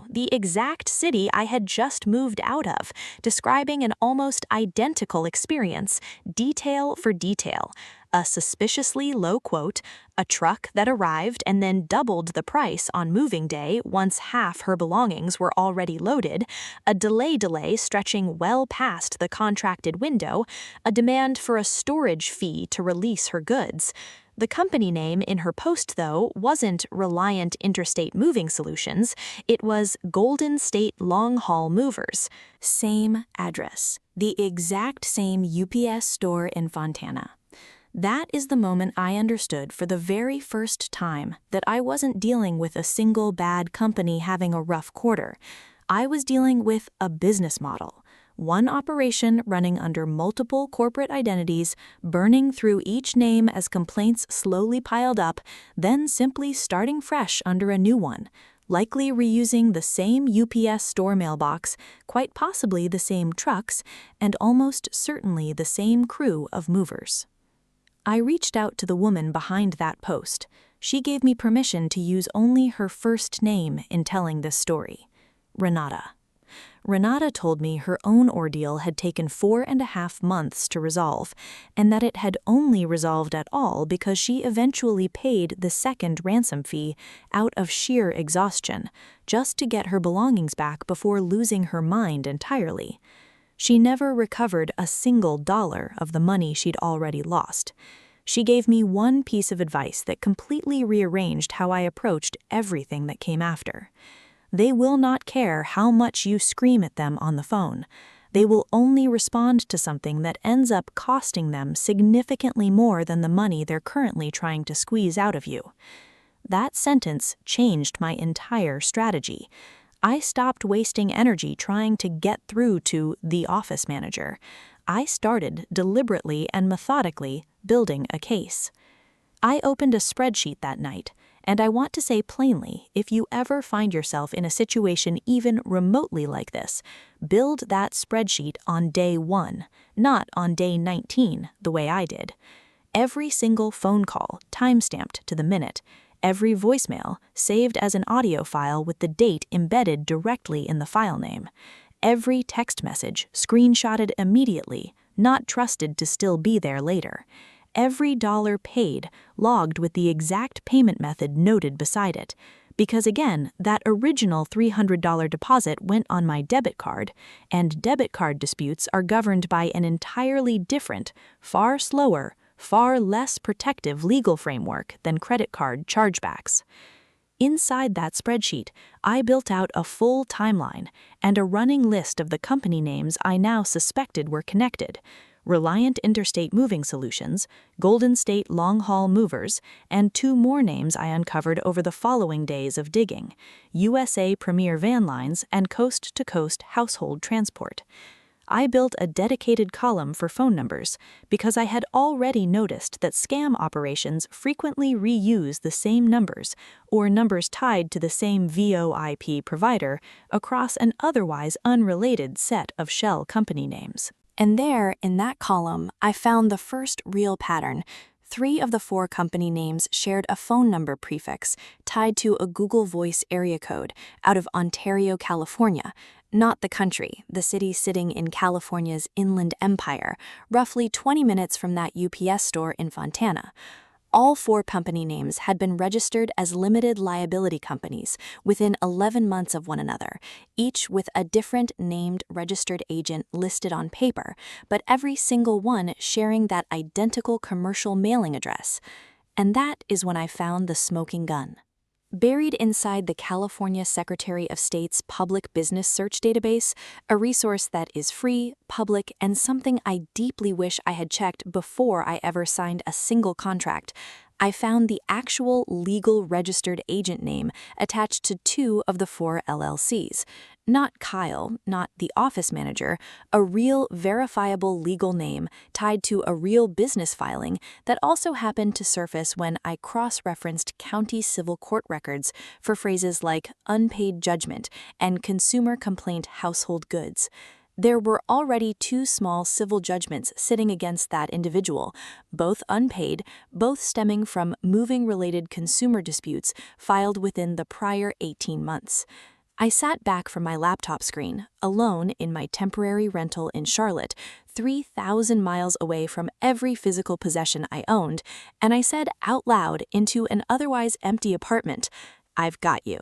the exact city I had just moved out of, describing an almost identical experience, detail for detail. A suspiciously low quote, a truck that arrived and then doubled the price on moving day once half her belongings were already loaded, a delay stretching well past the contracted window, a demand for a storage fee to release her goods. The company name in her post, though, wasn't Reliant Interstate Moving Solutions, it was Golden State Long Haul Movers. Same address, the exact same UPS store in Fontana. That is the moment I understood for the very first time that I wasn't dealing with a single bad company having a rough quarter. I was dealing with a business model. One operation running under multiple corporate identities, burning through each name as complaints slowly piled up, then simply starting fresh under a new one, likely reusing the same UPS store mailbox, quite possibly the same trucks, and almost certainly the same crew of movers. I reached out to the woman behind that post. She gave me permission to use only her first name in telling this story: Renata. Renata told me her own ordeal had taken 4.5 months to resolve, and that it had only resolved at all because she eventually paid the second ransom fee out of sheer exhaustion, just to get her belongings back before losing her mind entirely. She never recovered a single dollar of the money she'd already lost. She gave me one piece of advice that completely rearranged how I approached everything that came after. They will not care how much you scream at them on the phone. They will only respond to something that ends up costing them significantly more than the money they're currently trying to squeeze out of you. That sentence changed my entire strategy. I stopped wasting energy trying to get through to the office manager. I started deliberately and methodically building a case. I opened a spreadsheet that night, and I want to say plainly, if you ever find yourself in a situation even remotely like this, build that spreadsheet on day 1, not on day 19, the way I did. Every single phone call timestamped to the minute, every voicemail saved as an audio file with the date embedded directly in the file name, every text message screenshotted immediately, not trusted to still be there later, every dollar paid logged with the exact payment method noted beside it, because again, that original $300 deposit went on my debit card, and debit card disputes are governed by an entirely different, far slower, far less protective legal framework than credit card chargebacks. Inside that spreadsheet, I built out a full timeline and a running list of the company names I now suspected were connected: Reliant Interstate Moving Solutions, Golden State Long Haul Movers, and 2 more names I uncovered over the following days of digging: USA Premier Van Lines and Coast to Coast Household Transport. I built a dedicated column for phone numbers because I had already noticed that scam operations frequently reuse the same numbers or numbers tied to the same VoIP provider across an otherwise unrelated set of shell company names. And there, in that column, I found the first real pattern: 3 of the 4 company names shared a phone number prefix tied to a Google Voice area code out of Ontario, California, not the country, the city sitting in California's Inland Empire, roughly 20 minutes from that UPS store in Fontana. All 4 company names had been registered as limited liability companies within 11 months of one another, each with a different named registered agent listed on paper, but every single one sharing that identical commercial mailing address. And that is when I found the smoking gun. Buried inside the California Secretary of State's Public Business Search Database, a resource that is free, public, and something I deeply wish I had checked before I ever signed a single contract, I found the actual legal registered agent name attached to 2 of the 4 LLCs. Not Kyle, not the office manager, a real verifiable legal name tied to a real business filing that also happened to surface when I cross-referenced county civil court records for phrases like unpaid judgment and consumer complaint household goods. There were already 2 small civil judgments sitting against that individual, both unpaid, both stemming from moving-related consumer disputes filed within the prior 18 months. I sat back from my laptop screen, alone in my temporary rental in Charlotte, 3,000 miles away from every physical possession I owned, and I said out loud into an otherwise empty apartment, "I've got you."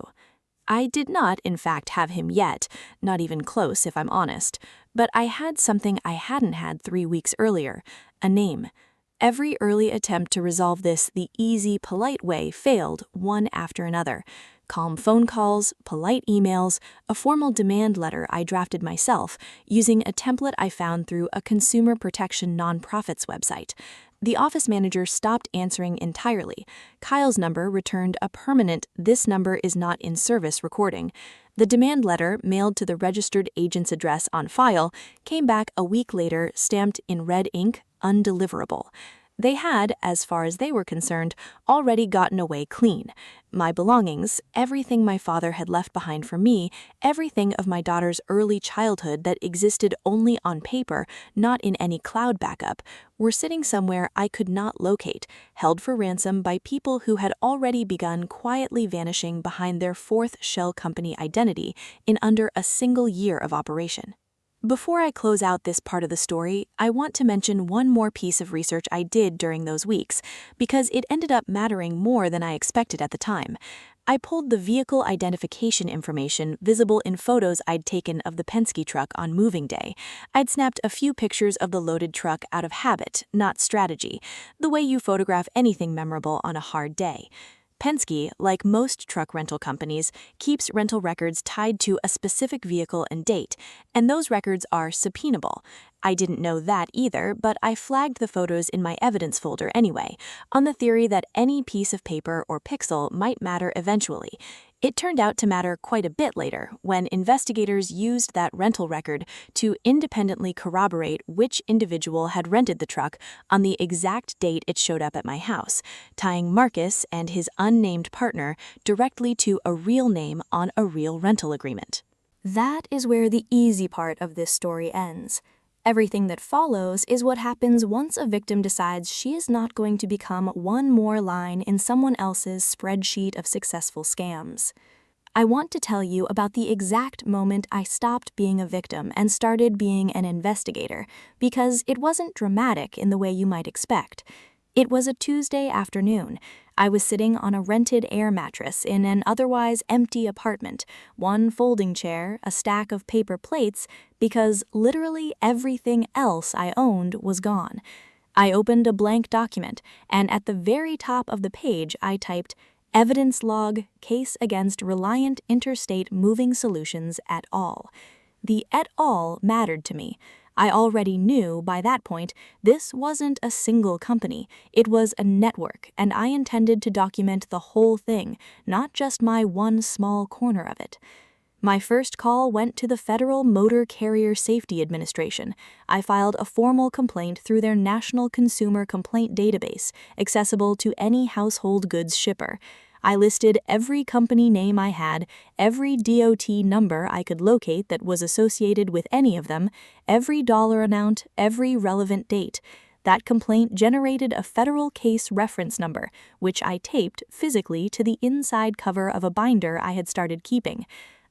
I did not, in fact, have him yet, not even close if I'm honest, but I had something I hadn't had 3 weeks earlier, a name. Every early attempt to resolve this the easy, polite way failed, one after another. Calm phone calls, polite emails, a formal demand letter I drafted myself, using a template I found through a consumer protection nonprofit's website. The office manager stopped answering entirely. Kyle's number returned a permanent "this number is not in service" recording. The demand letter, mailed to the registered agent's address on file, came back a week later stamped in red ink, undeliverable. They had, as far as they were concerned, already gotten away clean. My belongings, everything my father had left behind for me, everything of my daughter's early childhood that existed only on paper, not in any cloud backup, were sitting somewhere I could not locate, held for ransom by people who had already begun quietly vanishing behind their 4th shell company identity in under a single year of operation. Before I close out this part of the story, I want to mention one more piece of research I did during those weeks, because it ended up mattering more than I expected at the time. I pulled the vehicle identification information visible in photos I'd taken of the Penske truck on moving day. I'd snapped a few pictures of the loaded truck out of habit, not strategy, the way you photograph anything memorable on a hard day. Penske, like most truck rental companies, keeps rental records tied to a specific vehicle and date, and those records are subpoenable. I didn't know that either, but I flagged the photos in my evidence folder anyway, on the theory that any piece of paper or pixel might matter eventually. It turned out to matter quite a bit later, when investigators used that rental record to independently corroborate which individual had rented the truck on the exact date it showed up at my house, tying Marcus and his unnamed partner directly to a real name on a real rental agreement. That is where the easy part of this story ends. Everything that follows is what happens once a victim decides she is not going to become one more line in someone else's spreadsheet of successful scams. I want to tell you about the exact moment I stopped being a victim and started being an investigator, because it wasn't dramatic in the way you might expect. It was a Tuesday afternoon. I was sitting on a rented air mattress in an otherwise empty apartment, one folding chair, a stack of paper plates, because literally everything else I owned was gone. I opened a blank document, and at the very top of the page I typed, "Evidence log, case against Reliant Interstate Moving Solutions et al." The et al mattered to me. I already knew by that point this wasn't a single company, it was a network, and I intended to document the whole thing, not just my one small corner of it. My first call went to the Federal Motor Carrier Safety Administration. I filed a formal complaint through their National Consumer Complaint Database, accessible to any household goods shipper. I listed every company name I had, every DOT number I could locate that was associated with any of them, every dollar amount, every relevant date. That complaint generated a federal case reference number, which I taped physically to the inside cover of a binder I had started keeping.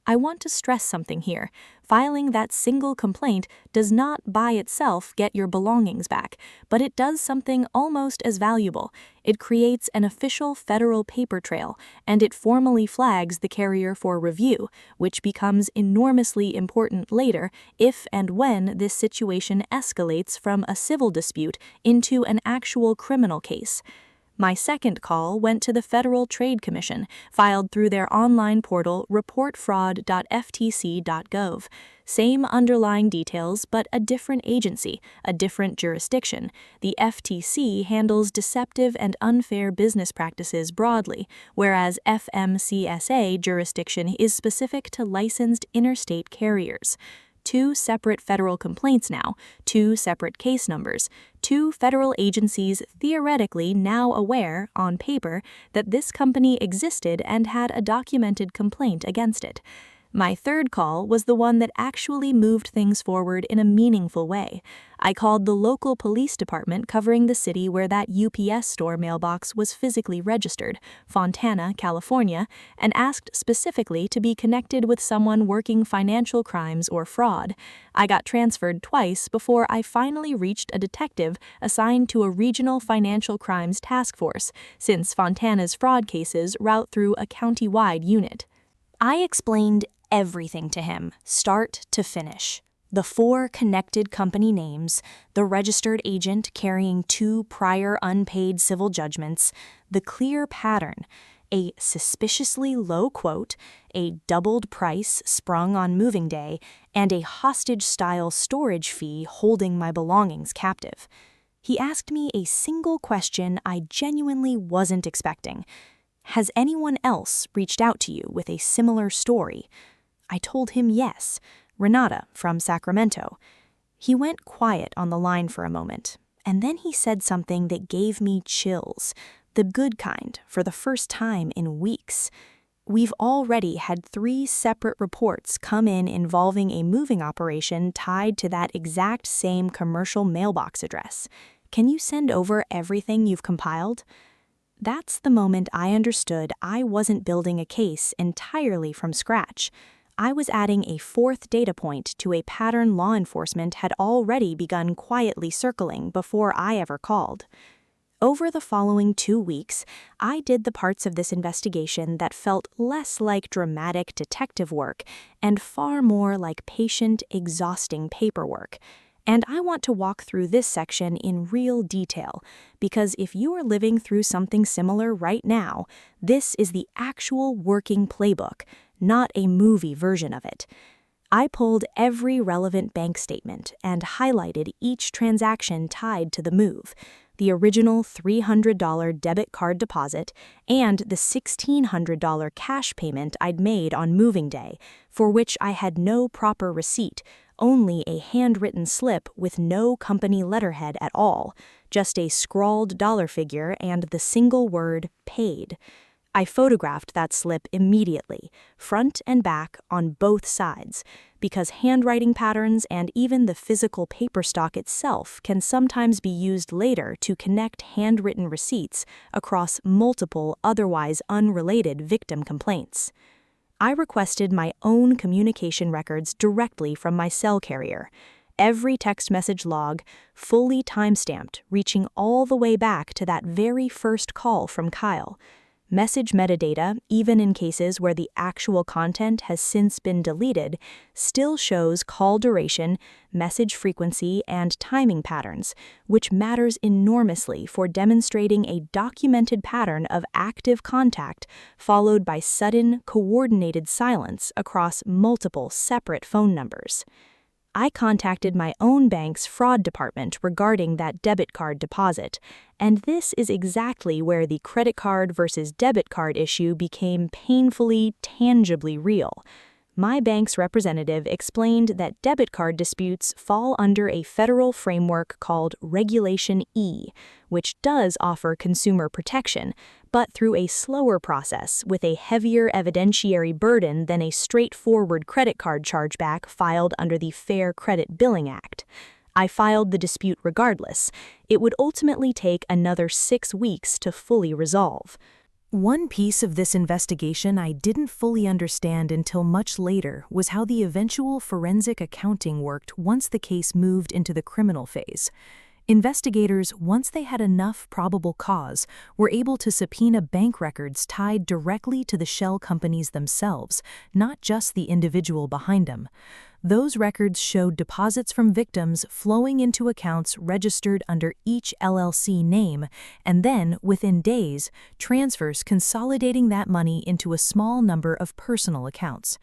I want to stress something here. Filing that single complaint does not by itself get your belongings back, but it does something almost as valuable. It creates an official federal paper trail, and it formally flags the carrier for review, which becomes enormously important later if and when this situation escalates from a civil dispute into an actual criminal case. My second call went to the Federal Trade Commission, filed through their online portal reportfraud.ftc.gov. Same underlying details, but a different agency, a different jurisdiction. The FTC handles deceptive and unfair business practices broadly, whereas FMCSA jurisdiction is specific to licensed interstate carriers. Two separate federal complaints now, two separate case numbers, two federal agencies theoretically now aware, on paper, that this company existed and had a documented complaint against it. My third call was the one that actually moved things forward in a meaningful way. I called the local police department covering the city where that UPS store mailbox was physically registered, Fontana, California, and asked specifically to be connected with someone working financial crimes or fraud. I got transferred twice before I finally reached a detective assigned to a regional financial crimes task force, since Fontana's fraud cases route through a county-wide unit. I explained everything to him, start to finish. The 4 connected company names, the registered agent carrying 2 prior unpaid civil judgments, the clear pattern, a suspiciously low quote, a doubled price sprung on moving day, and a hostage-style storage fee holding my belongings captive. He asked me a single question I genuinely wasn't expecting. Has anyone else reached out to you with a similar story? I told him yes, Renata from Sacramento. He went quiet on the line for a moment, and then he said something that gave me chills, the good kind, for the first time in weeks. We've already had 3 separate reports come in involving a moving operation tied to that exact same commercial mailbox address. Can you send over everything you've compiled? That's the moment I understood I wasn't building a case entirely from scratch. I was adding a 4th data point to a pattern law enforcement had already begun quietly circling before I ever called. Over the following 2 weeks, I did the parts of this investigation that felt less like dramatic detective work and far more like patient, exhausting paperwork. And I want to walk through this section in real detail, because if you are living through something similar right now, this is the actual working playbook, not a movie version of it. I pulled every relevant bank statement and highlighted each transaction tied to the move, the original $300 debit card deposit and the $1,600 cash payment I'd made on moving day, for which I had no proper receipt, only a handwritten slip with no company letterhead at all, just a scrawled dollar figure and the single word paid. I photographed that slip immediately, front and back on both sides, because handwriting patterns and even the physical paper stock itself can sometimes be used later to connect handwritten receipts across multiple otherwise unrelated victim complaints. I requested my own communication records directly from my cell carrier. Every text message log, fully timestamped, reaching all the way back to that very first call from Kyle. Message metadata, even in cases where the actual content has since been deleted, still shows call duration, message frequency, and timing patterns, which matters enormously for demonstrating a documented pattern of active contact followed by sudden, coordinated silence across multiple separate phone numbers. I contacted my own bank's fraud department regarding that debit card deposit, and this is exactly where the credit card versus debit card issue became painfully, tangibly real. My bank's representative explained that debit card disputes fall under a federal framework called Regulation E, which does offer consumer protection, but through a slower process with a heavier evidentiary burden than a straightforward credit card chargeback filed under the Fair Credit Billing Act. I filed the dispute regardless. It would ultimately take another 6 weeks to fully resolve. One piece of this investigation I didn't fully understand until much later was how the eventual forensic accounting worked once the case moved into the criminal phase. Investigators, once they had enough probable cause, were able to subpoena bank records tied directly to the shell companies themselves, not just the individual behind them. Those records showed deposits from victims flowing into accounts registered under each LLC name, and then, within days, transfers consolidating that money into a small number of personal accounts.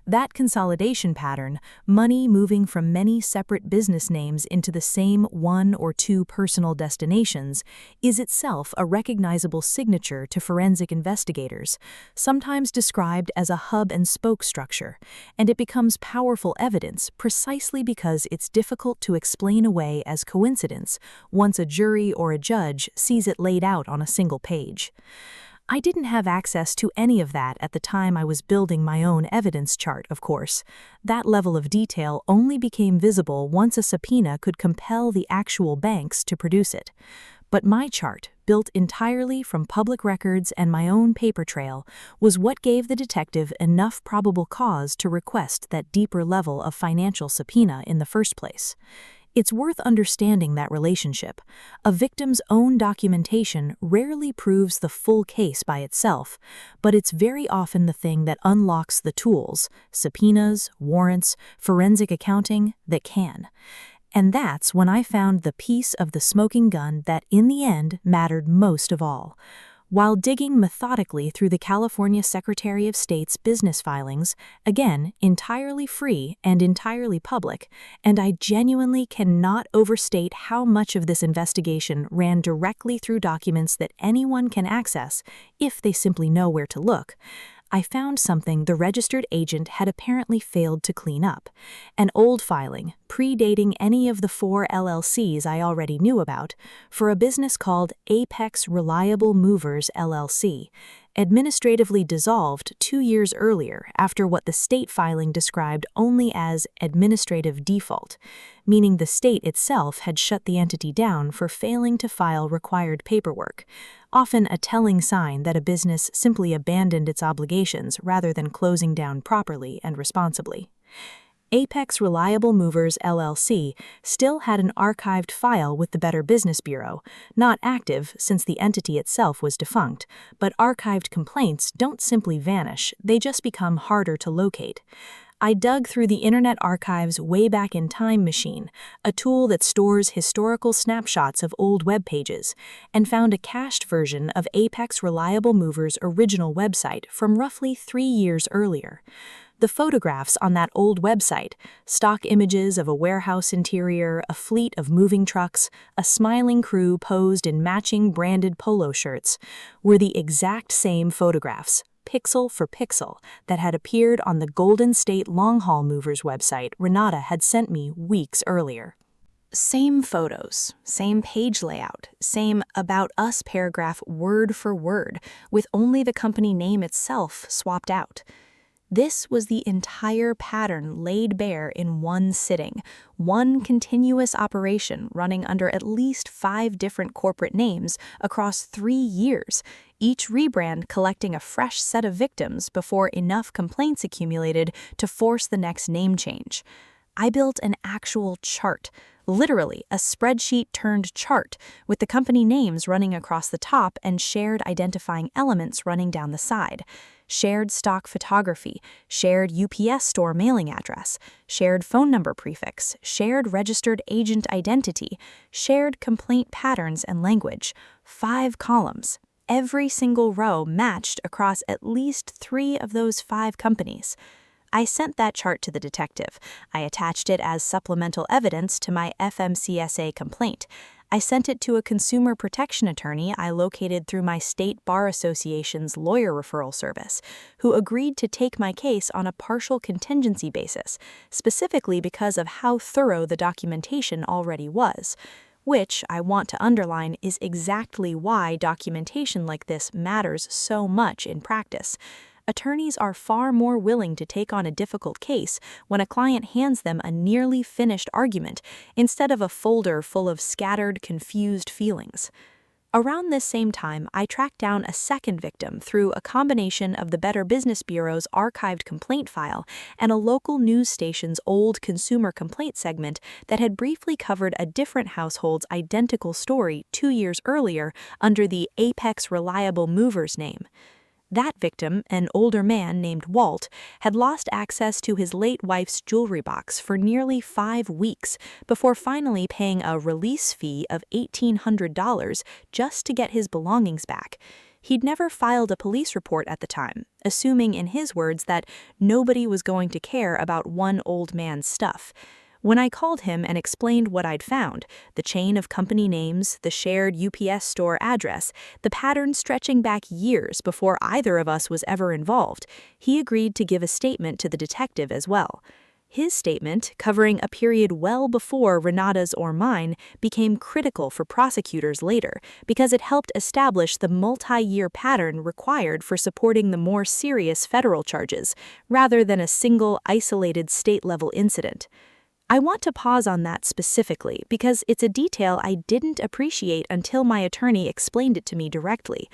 That consolidation pattern, money moving from many separate business names into the same one or two personal destinations, is itself a recognizable signature to forensic investigators, sometimes described as a hub-and-spoke structure, and it becomes powerful evidence precisely because it's difficult to explain away as coincidence once a jury or a judge sees it laid out on a single page. I didn't have access to any of that at the time I was building my own evidence chart, of course. That level of detail only became visible once a subpoena could compel the actual banks to produce it. But my chart, built entirely from public records and my own paper trail, was what gave the detective enough probable cause to request that deeper level of financial subpoena in the first place. It's worth understanding that relationship. A victim's own documentation rarely proves the full case by itself, but it's very often the thing that unlocks the tools, subpoenas, warrants, forensic accounting, that can. And that's when I found the piece of the smoking gun that in the end mattered most of all. While digging methodically through the California Secretary of State's business filings, again, entirely free and entirely public, and I genuinely cannot overstate how much of this investigation ran directly through documents that anyone can access if they simply know where to look, I found something the registered agent had apparently failed to clean up. An old filing, predating any of the 4 LLCs I already knew about, for a business called Apex Reliable Movers LLC, administratively dissolved 2 years earlier after what the state filing described only as administrative default, meaning the state itself had shut the entity down for failing to file required paperwork, often a telling sign that a business simply abandoned its obligations rather than closing down properly and responsibly. Apex Reliable Movers LLC still had an archived file with the Better Business Bureau, not active since the entity itself was defunct, but archived complaints don't simply vanish, they just become harder to locate. I dug through the Internet Archive's Wayback in Time machine, a tool that stores historical snapshots of old web pages, and found a cached version of Apex Reliable Movers' original website from roughly 3 years earlier. The photographs on that old website, stock images of a warehouse interior, a fleet of moving trucks, a smiling crew posed in matching branded polo shirts, were the exact same photographs, pixel for pixel, that had appeared on the Golden State Long Haul Movers website Renata had sent me weeks earlier. Same photos, same page layout, same About Us paragraph word for word, with only the company name itself swapped out. This was the entire pattern laid bare in one sitting, one continuous operation running under at least 5 different corporate names across 3 years, each rebrand collecting a fresh set of victims before enough complaints accumulated to force the next name change. I built an actual chart, literally a spreadsheet-turned chart, with the company names running across the top and shared identifying elements running down the side. Shared stock photography, shared UPS store mailing address, shared phone number prefix, shared registered agent identity, shared complaint patterns and language, 5 columns. Every single row matched across at least 3 of those 5 companies. I sent that chart to the detective. I attached it as supplemental evidence to my FMCSA complaint. I sent it to a consumer protection attorney I located through my state bar association's lawyer referral service, who agreed to take my case on a partial contingency basis, specifically because of how thorough the documentation already was, which, I want to underline, is exactly why documentation like this matters so much in practice. Attorneys are far more willing to take on a difficult case when a client hands them a nearly finished argument instead of a folder full of scattered, confused feelings. Around this same time, I tracked down a second victim through a combination of the Better Business Bureau's archived complaint file and a local news station's old consumer complaint segment that had briefly covered a different household's identical story 2 years earlier under the Apex Reliable Movers name. That victim, an older man named Walt, had lost access to his late wife's jewelry box for nearly 5 weeks before finally paying a release fee of $1,800 just to get his belongings back. He'd never filed a police report at the time, assuming, in his words, that nobody was going to care about one old man's stuff. When I called him and explained what I'd found, the chain of company names, the shared UPS store address, the pattern stretching back years before either of us was ever involved, he agreed to give a statement to the detective as well. His statement, covering a period well before Renata's or mine, became critical for prosecutors later because it helped establish the multi-year pattern required for supporting the more serious federal charges, rather than a single, isolated state-level incident. I want to pause on that specifically because it's a detail I didn't appreciate until my attorney explained it to me directly.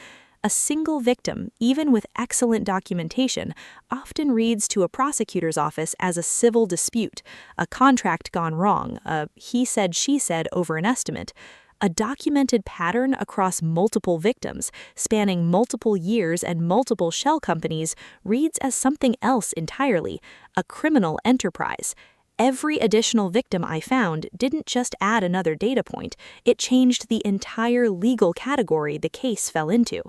A single victim, even with excellent documentation, often reads to a prosecutor's office as a civil dispute, a contract gone wrong, a he said, she said over an estimate. A documented pattern across multiple victims, spanning multiple years and multiple shell companies, reads as something else entirely, a criminal enterprise. Every additional victim I found didn't just add another data point, it changed the entire legal category the case fell into.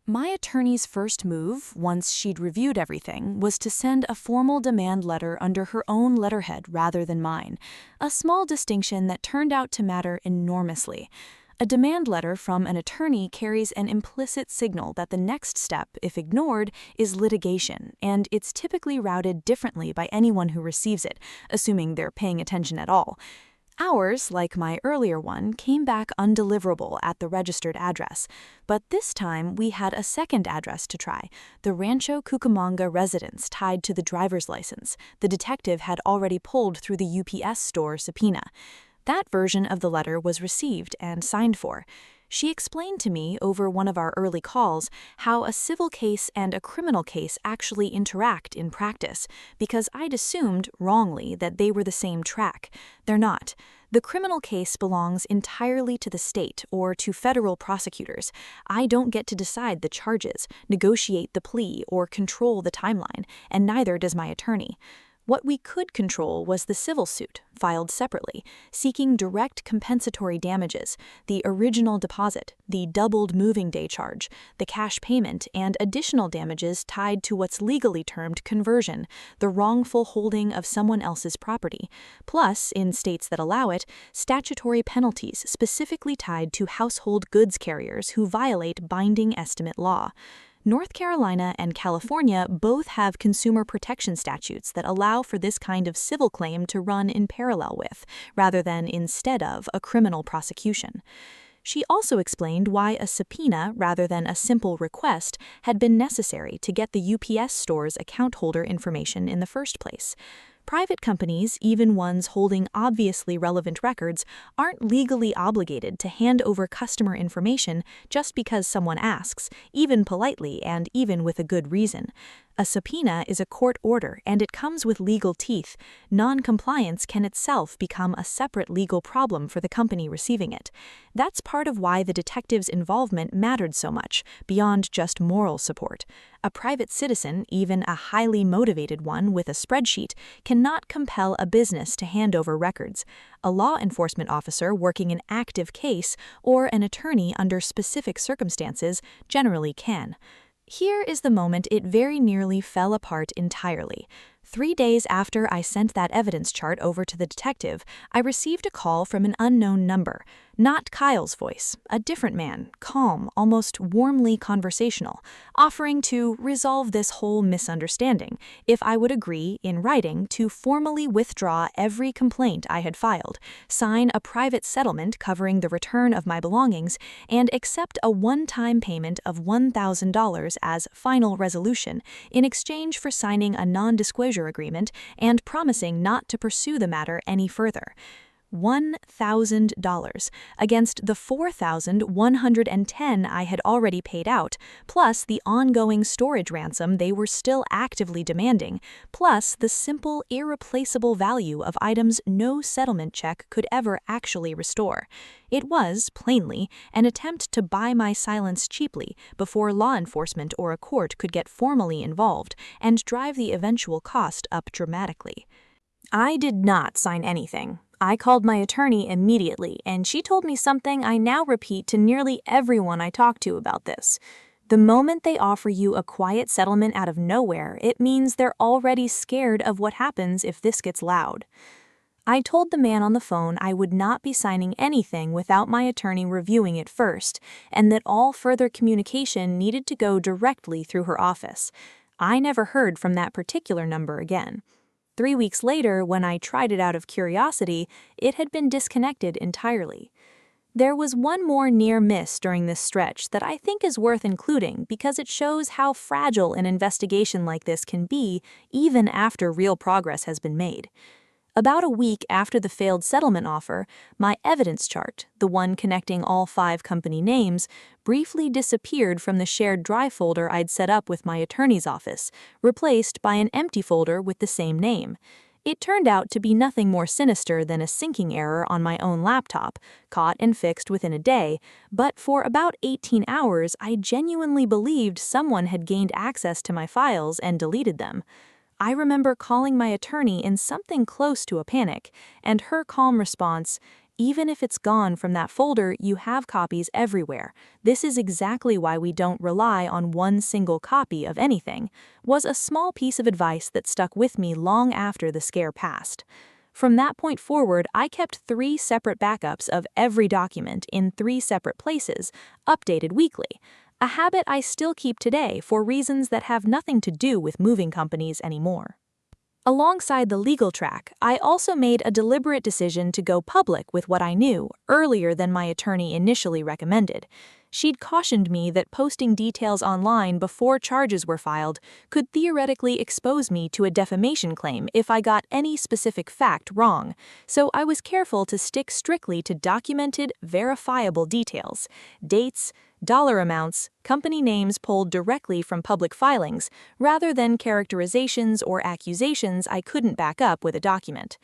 My attorney's first move, once she'd reviewed everything, was to send a formal demand letter under her own letterhead rather than mine, a small distinction that turned out to matter enormously. A demand letter from an attorney carries an implicit signal that the next step, if ignored, is litigation, and it's typically routed differently by anyone who receives it, assuming they're paying attention at all. Ours, like my earlier one, came back undeliverable at the registered address, but this time we had a second address to try, the Rancho Cucamonga residence tied to the driver's license the detective had already pulled through the UPS store subpoena. That version of the letter was received and signed for. She explained to me over one of our early calls how a civil case and a criminal case actually interact in practice, because I'd assumed, wrongly, that they were the same track. They're not. The criminal case belongs entirely to the state or to federal prosecutors. I don't get to decide the charges, negotiate the plea, or control the timeline, and neither does my attorney. What we could control was the civil suit, filed separately, seeking direct compensatory damages, the original deposit, the doubled moving day charge, the cash payment, and additional damages tied to what's legally termed conversion, the wrongful holding of someone else's property, plus, in states that allow it, statutory penalties specifically tied to household goods carriers who violate binding estimate law. North Carolina and California both have consumer protection statutes that allow for this kind of civil claim to run in parallel with, rather than instead of, a criminal prosecution. She also explained why a subpoena, rather than a simple request, had been necessary to get the UPS store's account holder information in the first place. Private companies, even ones holding obviously relevant records, aren't legally obligated to hand over customer information just because someone asks, even politely and even with a good reason. A subpoena is a court order, and it comes with legal teeth. Non-compliance can itself become a separate legal problem for the company receiving it. That's part of why the detective's involvement mattered so much, beyond just moral support. A private citizen, even a highly motivated one with a spreadsheet, cannot compel a business to hand over records. A law enforcement officer working an active case or an attorney under specific circumstances generally can. Here is the moment it very nearly fell apart entirely. 3 days after I sent that evidence chart over to the detective, I received a call from an unknown number. Not Kyle's voice, a different man, calm, almost warmly conversational, offering to resolve this whole misunderstanding if I would agree, in writing, to formally withdraw every complaint I had filed, sign a private settlement covering the return of my belongings, and accept a one-time payment of $1,000 as final resolution in exchange for signing a non-disclosure agreement and promising not to pursue the matter any further. $1,000 against the $4,110 I had already paid out, plus the ongoing storage ransom they were still actively demanding, plus the simple, irreplaceable value of items no settlement check could ever actually restore. It was, plainly, an attempt to buy my silence cheaply before law enforcement or a court could get formally involved and drive the eventual cost up dramatically. I did not sign anything. I called my attorney immediately, and she told me something I now repeat to nearly everyone I talk to about this. The moment they offer you a quiet settlement out of nowhere, it means they're already scared of what happens if this gets loud. I told the man on the phone I would not be signing anything without my attorney reviewing it first, and that all further communication needed to go directly through her office. I never heard from that particular number again. 3 weeks later, when I tried it out of curiosity, it had been disconnected entirely. There was one more near miss during this stretch that I think is worth including because it shows how fragile an investigation like this can be even after real progress has been made. About a week after the failed settlement offer, my evidence chart, the one connecting all 5 company names, briefly disappeared from the shared drive folder I'd set up with my attorney's office, replaced by an empty folder with the same name. It turned out to be nothing more sinister than a syncing error on my own laptop, caught and fixed within a day, but for about 18 hours I genuinely believed someone had gained access to my files and deleted them. I remember calling my attorney in something close to a panic, and her calm response, "Even if it's gone from that folder, you have copies everywhere. This is exactly why we don't rely on one single copy of anything," was a small piece of advice that stuck with me long after the scare passed. From that point forward, I kept 3 separate backups of every document in 3 separate places, updated weekly. A habit I still keep today for reasons that have nothing to do with moving companies anymore. Alongside the legal track, I also made a deliberate decision to go public with what I knew earlier than my attorney initially recommended. She'd cautioned me that posting details online before charges were filed could theoretically expose me to a defamation claim if I got any specific fact wrong, so I was careful to stick strictly to documented, verifiable details, dates, dollar amounts, company names pulled directly from public filings, rather than characterizations or accusations I couldn't back up with a document.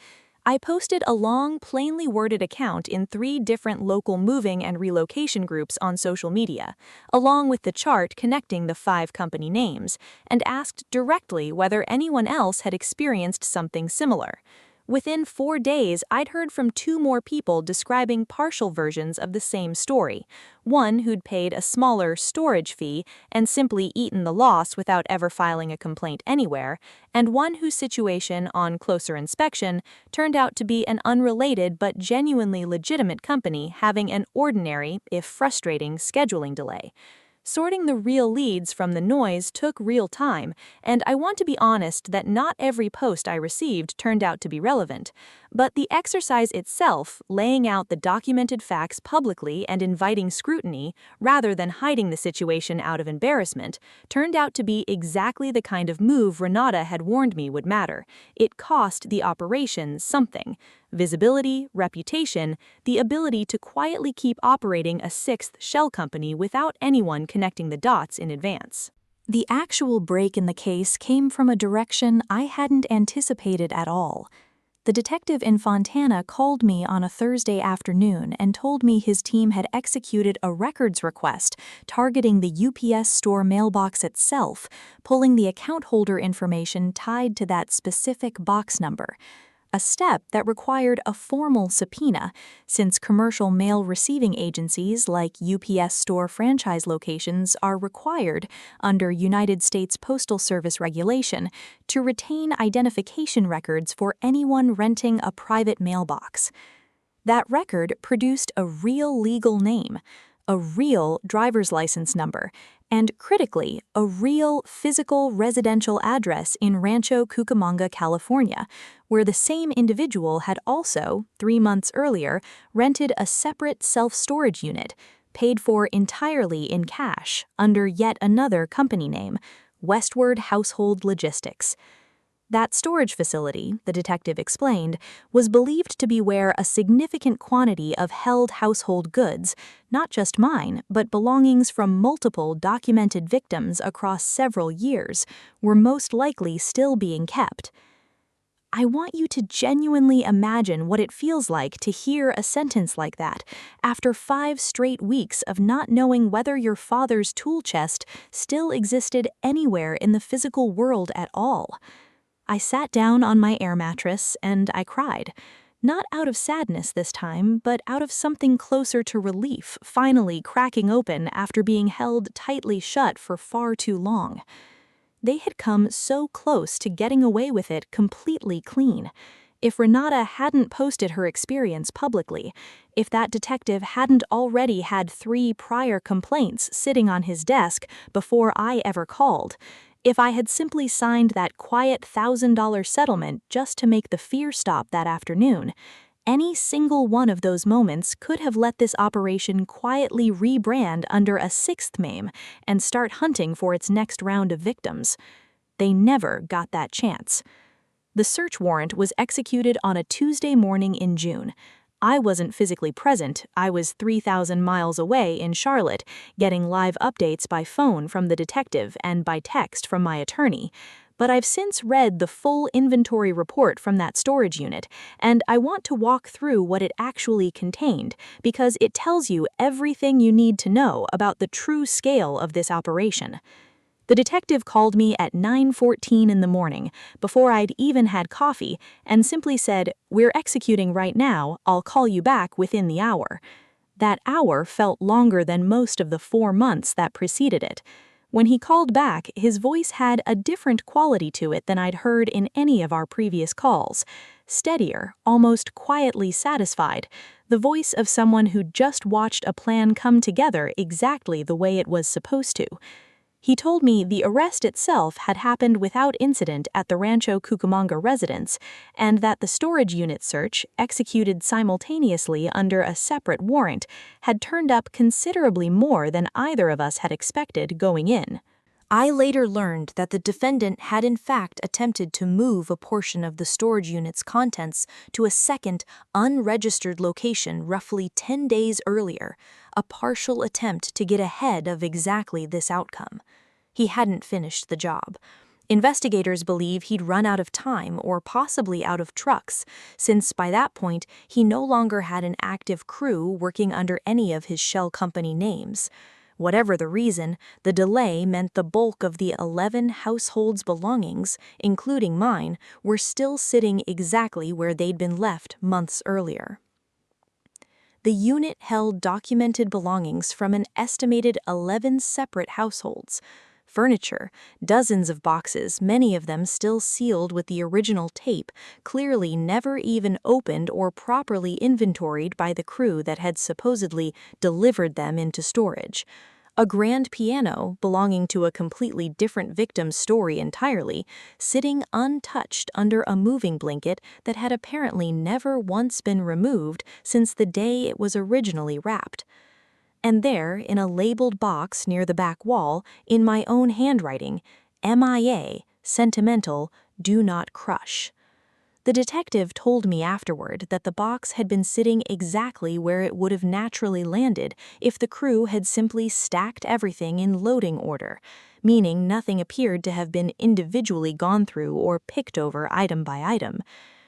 I posted a long, plainly worded account in 3 different local moving and relocation groups on social media, along with the chart connecting the 5 company names, and asked directly whether anyone else had experienced something similar. Within 4 days, I'd heard from 2 more people describing partial versions of the same story. One who'd paid a smaller storage fee and simply eaten the loss without ever filing a complaint anywhere, and one whose situation, on closer inspection, turned out to be an unrelated but genuinely legitimate company having an ordinary, if frustrating, scheduling delay. Sorting the real leads from the noise took real time, and I want to be honest that not every post I received turned out to be relevant. But the exercise itself, laying out the documented facts publicly and inviting scrutiny, rather than hiding the situation out of embarrassment, turned out to be exactly the kind of move Renata had warned me would matter. It cost the operation something. Visibility, reputation, the ability to quietly keep operating a 6th shell company without anyone connecting the dots in advance. The actual break in the case came from a direction I hadn't anticipated at all. The detective in Fontana called me on a Thursday afternoon and told me his team had executed a records request targeting the UPS store mailbox itself, pulling the account holder information tied to that specific box number. A step that required a formal subpoena, since commercial mail receiving agencies like UPS store franchise locations are required, under United States Postal Service regulation, to retain identification records for anyone renting a private mailbox. That record produced a real legal name, a real driver's license number, and critically, a real physical residential address in Rancho Cucamonga, California, where the same individual had also, 3 months earlier, rented a separate self-storage unit, paid for entirely in cash under yet another company name, Westward Household Logistics. That storage facility, the detective explained, was believed to be where a significant quantity of held household goods, not just mine, but belongings from multiple documented victims across several years, were most likely still being kept. I want you to genuinely imagine what it feels like to hear a sentence like that after 5 straight weeks of not knowing whether your father's tool chest still existed anywhere in the physical world at all. I sat down on my air mattress and I cried. Not out of sadness this time, but out of something closer to relief finally cracking open after being held tightly shut for far too long. They had come so close to getting away with it completely clean. If Renata hadn't posted her experience publicly, if that detective hadn't already had 3 prior complaints sitting on his desk before I ever called, if I had simply signed that quiet $1,000 settlement just to make the fear stop that afternoon, any single one of those moments could have let this operation quietly rebrand under a 6th name and start hunting for its next round of victims. They never got that chance. The search warrant was executed on a Tuesday morning in June. I wasn't physically present. I was 3,000 miles away in Charlotte, getting live updates by phone from the detective and by text from my attorney. But I've since read the full inventory report from that storage unit, and I want to walk through what it actually contained because it tells you everything you need to know about the true scale of this operation. The detective called me at 9:14 in the morning, before I'd even had coffee, and simply said, "We're executing right now, I'll call you back within the hour." That hour felt longer than most of the 4 months that preceded it. When he called back, his voice had a different quality to it than I'd heard in any of our previous calls. Steadier, almost quietly satisfied, the voice of someone who'd just watched a plan come together exactly the way it was supposed to. He told me the arrest itself had happened without incident at the Rancho Cucamonga residence, and that the storage unit search, executed simultaneously under a separate warrant, had turned up considerably more than either of us had expected going in. I later learned that the defendant had in fact attempted to move a portion of the storage unit's contents to a second, unregistered location roughly 10 days earlier, a partial attempt to get ahead of exactly this outcome. He hadn't finished the job. Investigators believe he'd run out of time or possibly out of trucks, since by that point he no longer had an active crew working under any of his shell company names. Whatever the reason, the delay meant the bulk of the 11 households' belongings, including mine, were still sitting exactly where they'd been left months earlier. The unit held documented belongings from an estimated 11 separate households. Furniture, dozens of boxes, many of them still sealed with the original tape, clearly never even opened or properly inventoried by the crew that had supposedly delivered them into storage. A grand piano, belonging to a completely different victim's story entirely, sitting untouched under a moving blanket that had apparently never once been removed since the day it was originally wrapped. And there, in a labeled box near the back wall, in my own handwriting, MIA, sentimental, do not crush. The detective told me afterward that the box had been sitting exactly where it would have naturally landed if the crew had simply stacked everything in loading order, meaning nothing appeared to have been individually gone through or picked over item by item.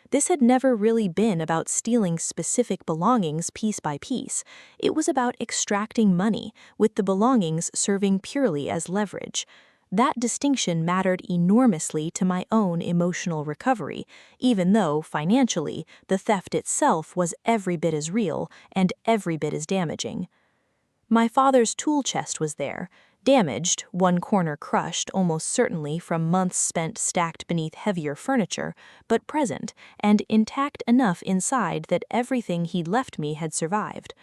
This had never really been about stealing specific belongings piece by piece. It was about extracting money, with the belongings serving purely as leverage. That distinction mattered enormously to my own emotional recovery, even though, financially, the theft itself was every bit as real and every bit as damaging. My father's tool chest was there, Damaged, one corner crushed almost certainly from months spent stacked beneath heavier furniture, but present and intact enough inside that everything he'd left me had survived.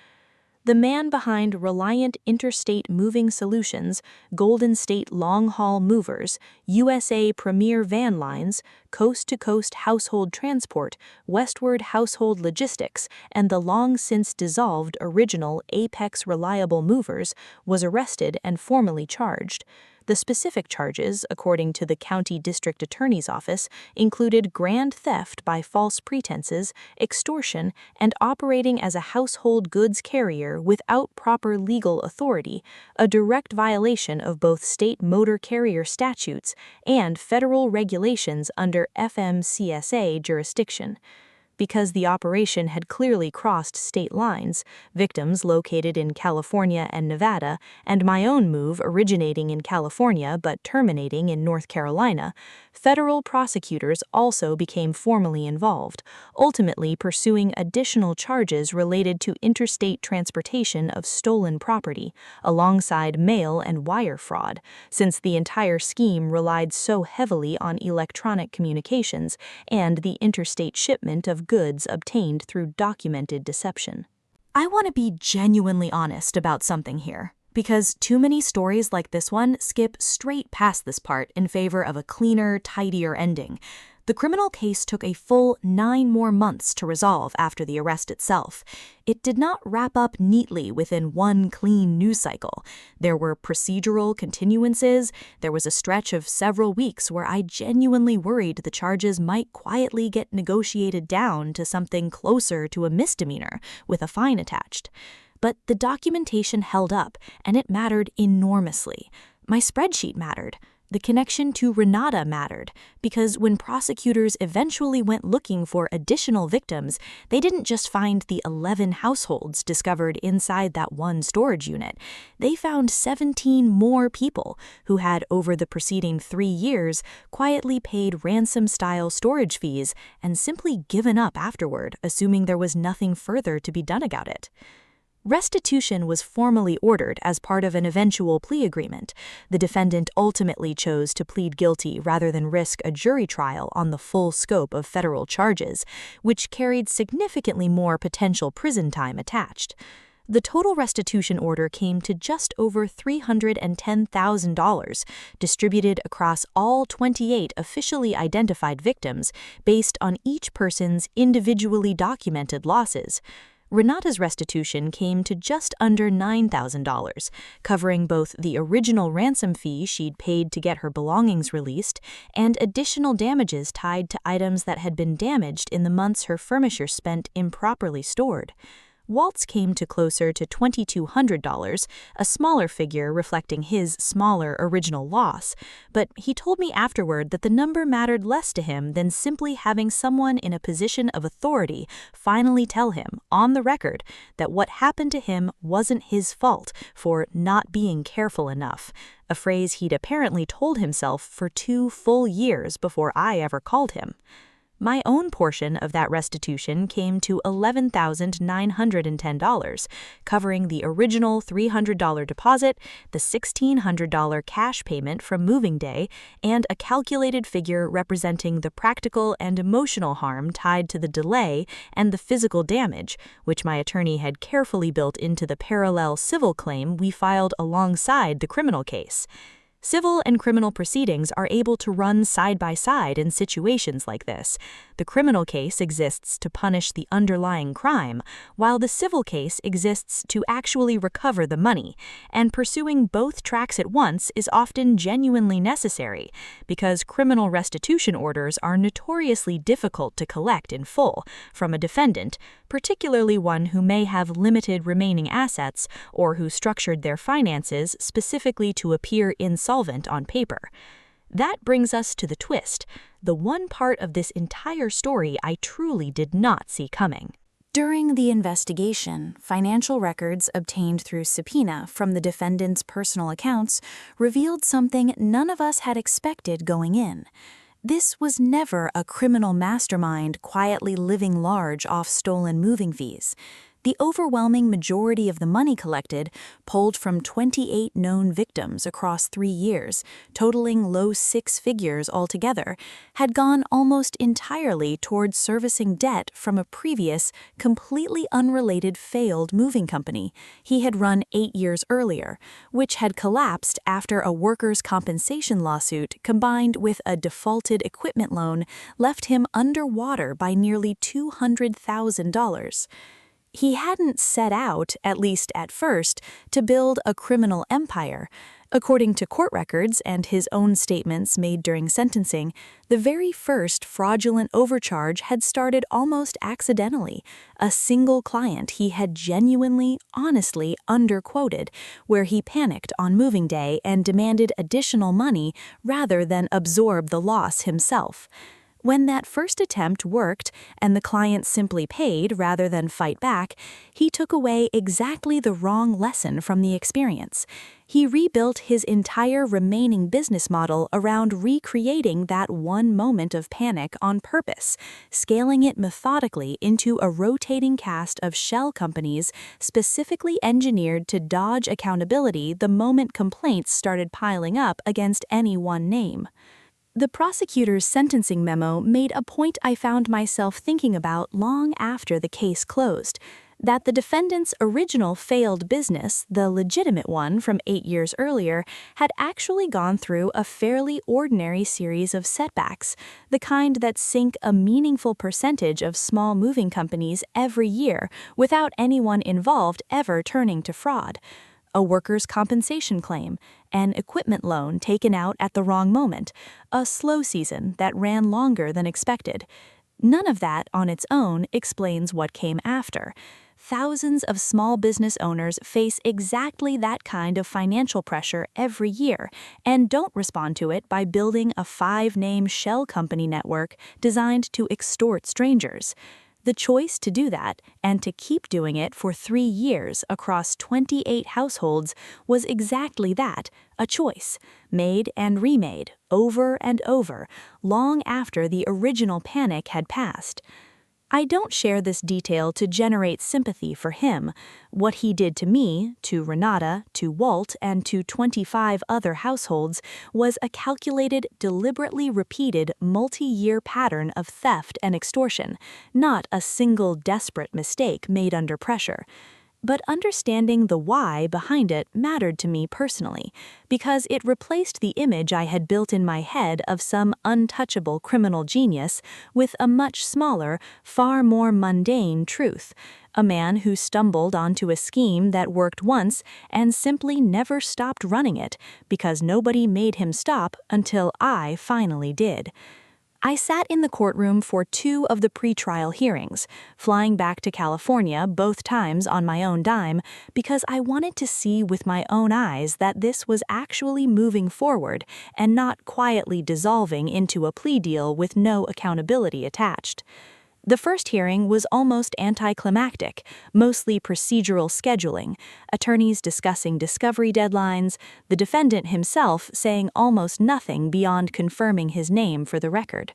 The man behind Reliant Interstate Moving Solutions, Golden State Long Haul Movers, USA Premier Van Lines, Coast to Coast Household Transport, Westward Household Logistics, and the long since dissolved original Apex Reliable Movers, was arrested and formally charged. The specific charges, according to the County District Attorney's Office, included grand theft by false pretenses, extortion, and operating as a household goods carrier without proper legal authority, a direct violation of both state motor carrier statutes and federal regulations under FMCSA jurisdiction. Because the operation had clearly crossed state lines, victims located in California and Nevada, and my own move originating in California but terminating in North Carolina, federal prosecutors also became formally involved, ultimately pursuing additional charges related to interstate transportation of stolen property, alongside mail and wire fraud, since the entire scheme relied so heavily on electronic communications and the interstate shipment of goods obtained through documented deception. I want to be genuinely honest about something here, because too many stories like this one skip straight past this part in favor of a cleaner, tidier ending. The criminal case took a full 9 more months to resolve after the arrest itself. It did not wrap up neatly within one clean news cycle. There were procedural continuances. There was a stretch of several weeks where I genuinely worried the charges might quietly get negotiated down to something closer to a misdemeanor with a fine attached. But the documentation held up, and it mattered enormously. My spreadsheet mattered. The connection to Renata mattered, because when prosecutors eventually went looking for additional victims, they didn't just find the 11 households discovered inside that one storage unit. They found 17 more people who had, over the preceding 3 years, quietly paid ransom-style storage fees and simply given up afterward, assuming there was nothing further to be done about it. Restitution was formally ordered as part of an eventual plea agreement. The defendant ultimately chose to plead guilty rather than risk a jury trial on the full scope of federal charges, which carried significantly more potential prison time attached. The total restitution order came to just over $310,000, distributed across all 28 officially identified victims based on each person's individually documented losses. Renata's restitution came to just under $9,000, covering both the original ransom fee she'd paid to get her belongings released and additional damages tied to items that had been damaged in the months her furniture spent improperly stored. Waltz came to closer to $2,200, a smaller figure reflecting his smaller original loss, but he told me afterward that the number mattered less to him than simply having someone in a position of authority finally tell him, on the record, that what happened to him wasn't his fault for not being careful enough, a phrase he'd apparently told himself for 2 full years before I ever called him. My own portion of that restitution came to $11,910, covering the original $300 deposit, the $1,600 cash payment from moving day, and a calculated figure representing the practical and emotional harm tied to the delay and the physical damage, which my attorney had carefully built into the parallel civil claim we filed alongside the criminal case. Civil and criminal proceedings are able to run side by side in situations like this. The criminal case exists to punish the underlying crime, while the civil case exists to actually recover the money, and pursuing both tracks at once is often genuinely necessary, because criminal restitution orders are notoriously difficult to collect in full from a defendant, particularly one who may have limited remaining assets or who structured their finances specifically to appear insolvent on paper. That brings us to the twist, the one part of this entire story I truly did not see coming. During the investigation, financial records obtained through subpoena from the defendant's personal accounts revealed something none of us had expected going in. This was never a criminal mastermind quietly living large off stolen moving fees. The overwhelming majority of the money collected, pulled from 28 known victims across 3 years, totaling low six figures altogether, had gone almost entirely towards servicing debt from a previous, completely unrelated failed moving company he had run 8 years earlier, which had collapsed after a workers' compensation lawsuit combined with a defaulted equipment loan left him underwater by nearly $200,000. He hadn't set out, at least at first, to build a criminal empire. According to court records and his own statements made during sentencing, the very first fraudulent overcharge had started almost accidentally. A single client he had genuinely, honestly underquoted, where he panicked on moving day and demanded additional money rather than absorb the loss himself. When that first attempt worked and the client simply paid rather than fight back, he took away exactly the wrong lesson from the experience. He rebuilt his entire remaining business model around recreating that one moment of panic on purpose, scaling it methodically into a rotating cast of shell companies specifically engineered to dodge accountability the moment complaints started piling up against any one name. The prosecutor's sentencing memo made a point I found myself thinking about long after the case closed, that the defendant's original failed business, the legitimate one from 8 years earlier, had actually gone through a fairly ordinary series of setbacks, the kind that sink a meaningful percentage of small moving companies every year without anyone involved ever turning to fraud. A workers' compensation claim, an equipment loan taken out at the wrong moment, a slow season that ran longer than expected. None of that on its own explains what came after. Thousands of small business owners face exactly that kind of financial pressure every year and don't respond to it by building a 5-name shell company network designed to extort strangers. The choice to do that, and to keep doing it for 3 years across 28 households, was exactly that, a choice, made and remade, over and over, long after the original panic had passed. I don't share this detail to generate sympathy for him. What he did to me, to Renata, to Walt, and to 25 other households was a calculated, deliberately repeated, multi-year pattern of theft and extortion, not a single desperate mistake made under pressure. But understanding the why behind it mattered to me personally, because it replaced the image I had built in my head of some untouchable criminal genius with a much smaller, far more mundane truth: a man who stumbled onto a scheme that worked once and simply never stopped running it, because nobody made him stop until I finally did. I sat in the courtroom for 2 of the pretrial hearings, flying back to California both times on my own dime, because I wanted to see with my own eyes that this was actually moving forward and not quietly dissolving into a plea deal with no accountability attached. The first hearing was almost anticlimactic, mostly procedural scheduling, attorneys discussing discovery deadlines, the defendant himself saying almost nothing beyond confirming his name for the record.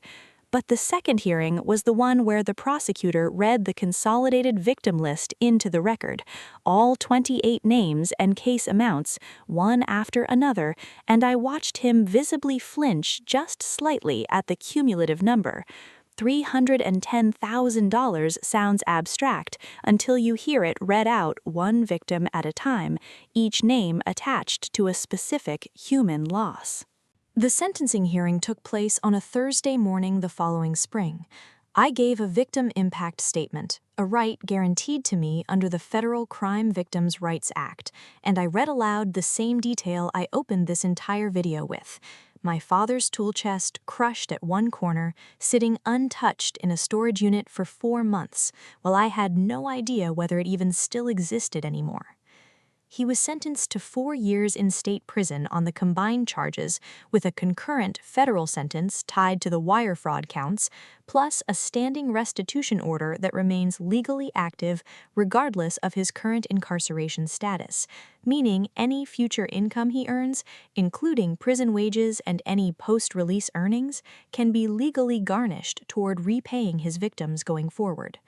But the second hearing was the one where the prosecutor read the consolidated victim list into the record, all 28 names and case amounts, one after another, and I watched him visibly flinch just slightly at the cumulative number. $310,000 sounds abstract until you hear it read out one victim at a time, each name attached to a specific human loss. The sentencing hearing took place on a Thursday morning the following spring. I gave a victim impact statement, a right guaranteed to me under the Federal Crime Victims' Rights Act, and I read aloud the same detail I opened this entire video with. My father's tool chest crushed at one corner, sitting untouched in a storage unit for 4 months, while I had no idea whether it even still existed anymore. He was sentenced to 4 years in state prison on the combined charges, with a concurrent federal sentence tied to the wire fraud counts, plus a standing restitution order that remains legally active regardless of his current incarceration status, meaning any future income he earns, including prison wages and any post-release earnings, can be legally garnished toward repaying his victims going forward.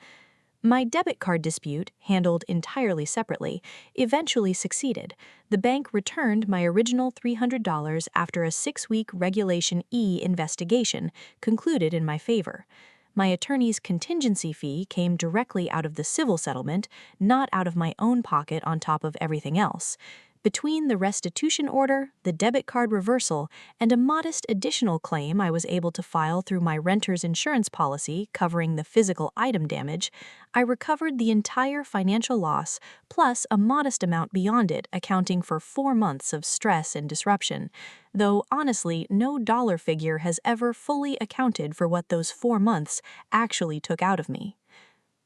My debit card dispute, handled entirely separately, eventually succeeded. The bank returned my original $300 after a 6-week Regulation E investigation concluded in my favor. My attorney's contingency fee came directly out of the civil settlement, not out of my own pocket on top of everything else. Between the restitution order, the debit card reversal, and a modest additional claim I was able to file through my renter's insurance policy covering the physical item damage, I recovered the entire financial loss, plus a modest amount beyond it, accounting for 4 months of stress and disruption, though honestly, no dollar figure has ever fully accounted for what those 4 months actually took out of me.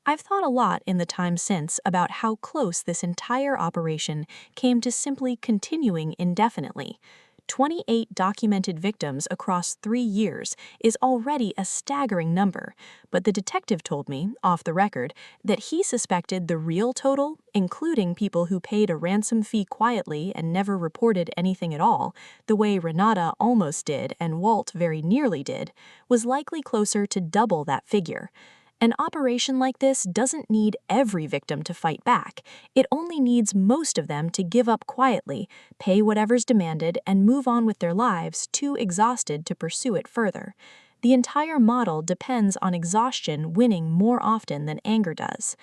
I've thought a lot in the time since about how close this entire operation came to simply continuing indefinitely. 28 documented victims across 3 years is already a staggering number, but the detective told me, off the record, that he suspected the real total, including people who paid a ransom fee quietly and never reported anything at all, the way Renata almost did and Walt very nearly did, was likely closer to double that figure. An operation like this doesn't need every victim to fight back. It only needs most of them to give up quietly, pay whatever's demanded, and move on with their lives, too exhausted to pursue it further. The entire model depends on exhaustion winning more often than anger does.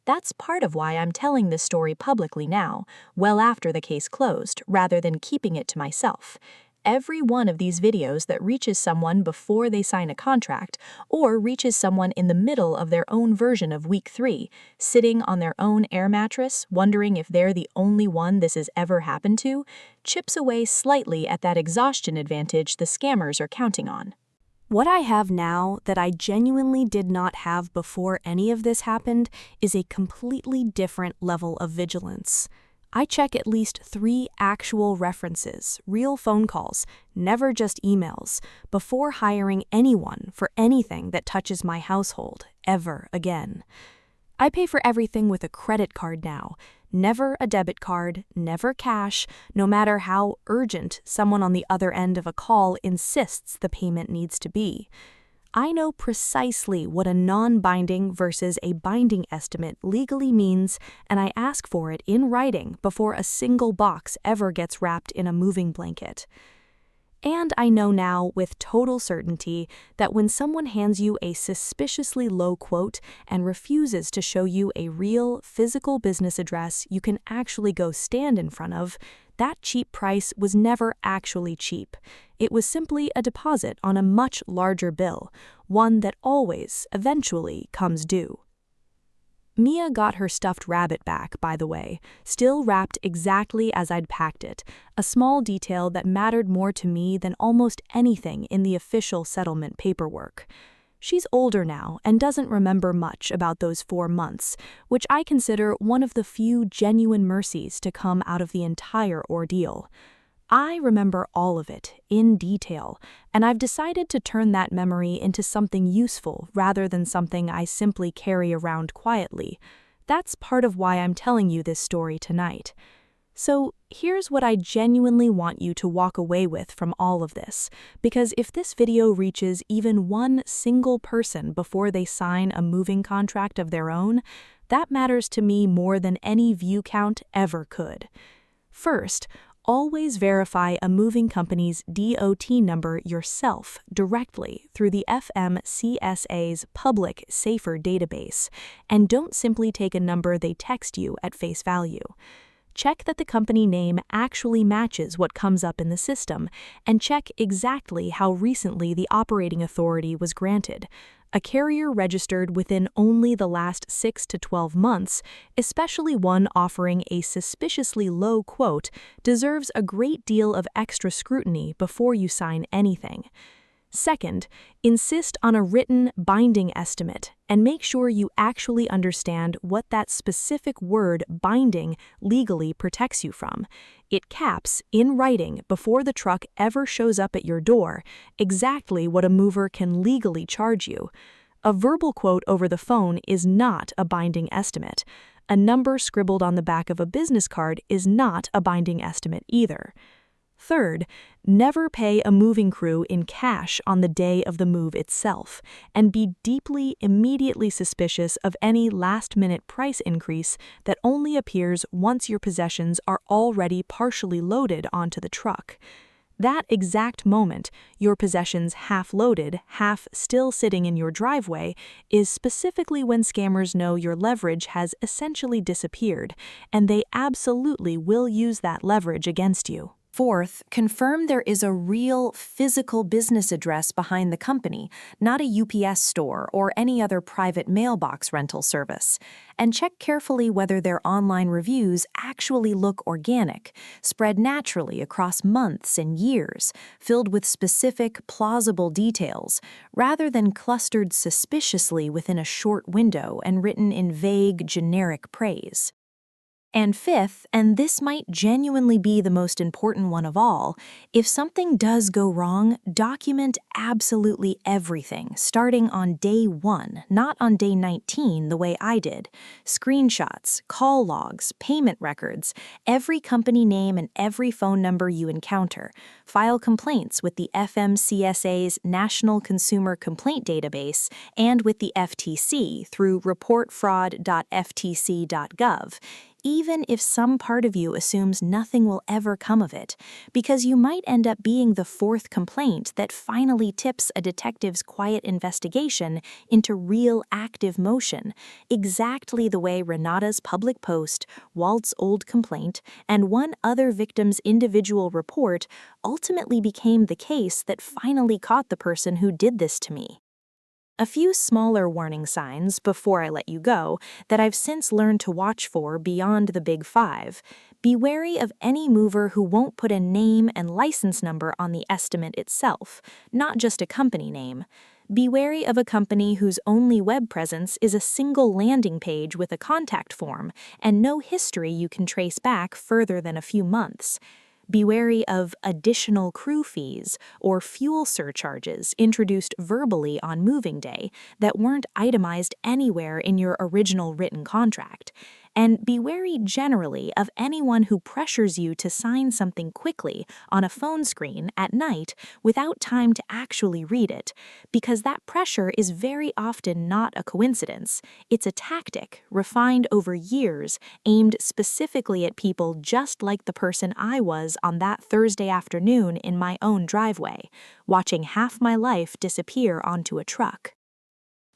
That's part of why I'm telling this story publicly now, well after the case closed, rather than keeping it to myself. Every one of these videos that reaches someone before they sign a contract, or reaches someone in the middle of their own version of week 3, sitting on their own air mattress, wondering if they're the only one this has ever happened to, chips away slightly at that exhaustion advantage the scammers are counting on. What I have now that I genuinely did not have before any of this happened is a completely different level of vigilance. I check at least 3 actual references, real phone calls, never just emails, before hiring anyone for anything that touches my household, ever again. I pay for everything with a credit card now, never a debit card, never cash, no matter how urgent someone on the other end of a call insists the payment needs to be. I know precisely what a non-binding versus a binding estimate legally means, and I ask for it in writing before a single box ever gets wrapped in a moving blanket. And I know now with total certainty that when someone hands you a suspiciously low quote and refuses to show you a real physical business address you can actually go stand in front of, that cheap price was never actually cheap. It was simply a deposit on a much larger bill, one that always, eventually, comes due. Mia got her stuffed rabbit back, by the way, still wrapped exactly as I'd packed it, a small detail that mattered more to me than almost anything in the official settlement paperwork. She's older now and doesn't remember much about those 4 months, which I consider one of the few genuine mercies to come out of the entire ordeal. I remember all of it, in detail, and I've decided to turn that memory into something useful rather than something I simply carry around quietly. That's part of why I'm telling you this story tonight. So here's what I genuinely want you to walk away with from all of this, because if this video reaches even one single person before they sign a moving contract of their own, that matters to me more than any view count ever could. First, always verify a moving company's DOT number yourself directly through the FMCSA's public Safer database, and don't simply take a number they text you at face value. Check that the company name actually matches what comes up in the system, and check exactly how recently the operating authority was granted. A carrier registered within only the last 6 to 12 months, especially one offering a suspiciously low quote, deserves a great deal of extra scrutiny before you sign anything. Second, insist on a written, binding estimate, and make sure you actually understand what that specific word, binding, legally protects you from. It caps, in writing, before the truck ever shows up at your door, exactly what a mover can legally charge you. A verbal quote over the phone is not a binding estimate. A number scribbled on the back of a business card is not a binding estimate either. Third, never pay a moving crew in cash on the day of the move itself, and be deeply, immediately suspicious of any last-minute price increase that only appears once your possessions are already partially loaded onto the truck. That exact moment, your possessions half loaded, half still sitting in your driveway, is specifically when scammers know your leverage has essentially disappeared, and they absolutely will use that leverage against you. Fourth, confirm there is a real physical business address behind the company, not a UPS store or any other private mailbox rental service. And check carefully whether their online reviews actually look organic, spread naturally across months and years, filled with specific, plausible details, rather than clustered suspiciously within a short window and written in vague, generic praise. And fifth, and this might genuinely be the most important one of all, if something does go wrong, document absolutely everything, starting on day 1, not on day 19 the way I did. Screenshots, call logs, payment records, every company name and every phone number you encounter. File complaints with the FMCSA's National Consumer Complaint Database and with the FTC through reportfraud.ftc.gov. Even if some part of you assumes nothing will ever come of it, because you might end up being the 4th complaint that finally tips a detective's quiet investigation into real active motion, exactly the way Renata's public post, Walt's old complaint, and one other victim's individual report ultimately became the case that finally caught the person who did this to me. A few smaller warning signs before I let you go that I've since learned to watch for beyond the big 5. Be wary of any mover who won't put a name and license number on the estimate itself, not just a company name. Be wary of a company whose only web presence is a single landing page with a contact form and no history you can trace back further than a few months. Be wary of additional crew fees or fuel surcharges introduced verbally on moving day that weren't itemized anywhere in your original written contract. And be wary generally of anyone who pressures you to sign something quickly on a phone screen at night without time to actually read it, because that pressure is very often not a coincidence. It's a tactic refined over years, aimed specifically at people just like the person I was on that Thursday afternoon in my own driveway, watching half my life disappear onto a truck.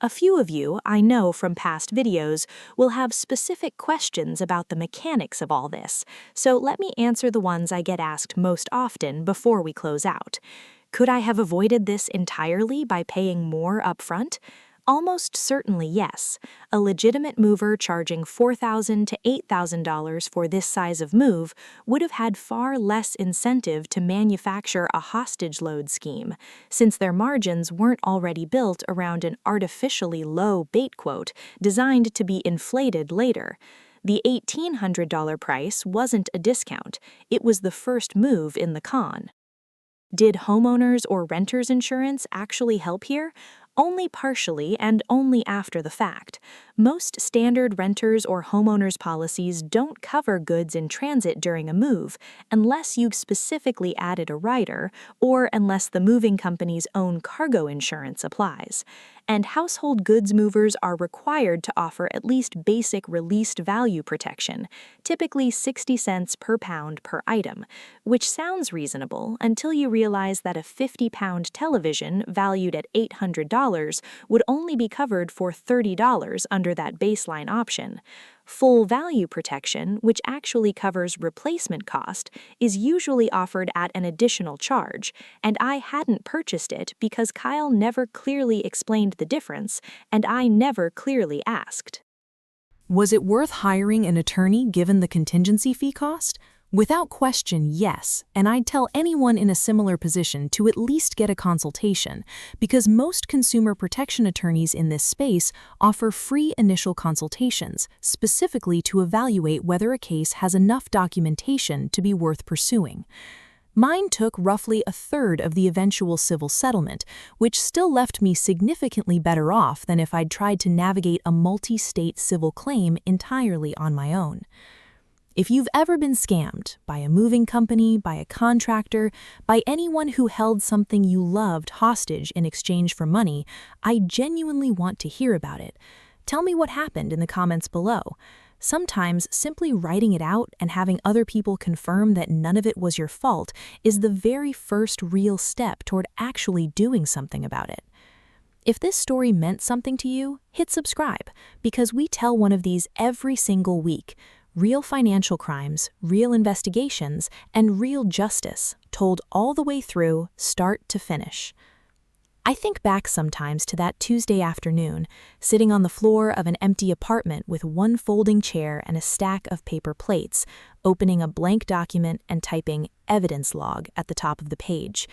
A few of you, I know from past videos, will have specific questions about the mechanics of all this, so let me answer the ones I get asked most often before we close out. Could I have avoided this entirely by paying more upfront? Almost certainly yes. A legitimate mover charging $4,000 to $8,000 for this size of move would have had far less incentive to manufacture a hostage load scheme, since their margins weren't already built around an artificially low bait quote designed to be inflated later. The $1,800 price wasn't a discount, it was the first move in the con. Did homeowners or renters insurance actually help here? Only partially and only after the fact. Most standard renters or homeowners policies don't cover goods in transit during a move unless you've specifically added a rider or unless the moving company's own cargo insurance applies. And household goods movers are required to offer at least basic released value protection, typically 60 cents per pound per item, which sounds reasonable until you realize that a 50-pound television valued at $800 would only be covered for $30 under that baseline option. Full value protection, which actually covers replacement cost, is usually offered at an additional charge, and I hadn't purchased it because Kyle never clearly explained the difference, and I never clearly asked. Was it worth hiring an attorney given the contingency fee cost? Without question, yes, and I'd tell anyone in a similar position to at least get a consultation, because most consumer protection attorneys in this space offer free initial consultations, specifically to evaluate whether a case has enough documentation to be worth pursuing. Mine took roughly a third of the eventual civil settlement, which still left me significantly better off than if I'd tried to navigate a multi-state civil claim entirely on my own. If you've ever been scammed by a moving company, by a contractor, by anyone who held something you loved hostage in exchange for money, I genuinely want to hear about it. Tell me what happened in the comments below. Sometimes simply writing it out and having other people confirm that none of it was your fault is the very first real step toward actually doing something about it. If this story meant something to you, hit subscribe, because we tell one of these every single week. Real financial crimes, real investigations, and real justice, told all the way through, start to finish. I think back sometimes to that Tuesday afternoon, sitting on the floor of an empty apartment with one folding chair and a stack of paper plates, opening a blank document and typing "evidence log" at the top of the page.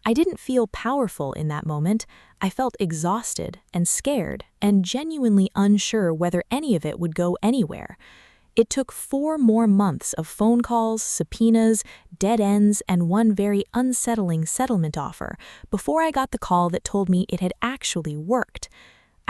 I didn't feel powerful in that moment. I felt exhausted and scared and genuinely unsure whether any of it would go anywhere. It took 4 more months of phone calls, subpoenas, dead ends, and one very unsettling settlement offer before I got the call that told me it had actually worked.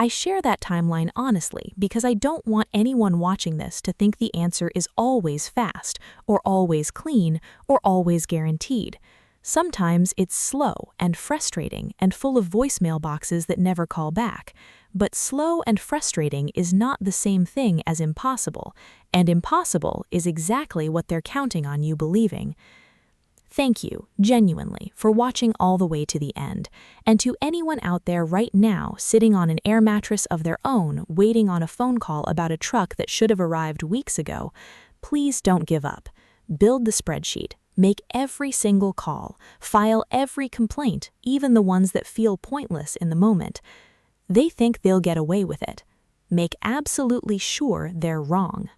I share that timeline honestly because I don't want anyone watching this to think the answer is always fast, or always clean, or always guaranteed. Sometimes it's slow and frustrating and full of voicemail boxes that never call back. But slow and frustrating is not the same thing as impossible, and impossible is exactly what they're counting on you believing. Thank you, genuinely, for watching all the way to the end. And to anyone out there right now sitting on an air mattress of their own, waiting on a phone call about a truck that should have arrived weeks ago, please don't give up. Build the spreadsheet. Make every single call. File every complaint, even the ones that feel pointless in the moment. They think they'll get away with it. Make absolutely sure they're wrong.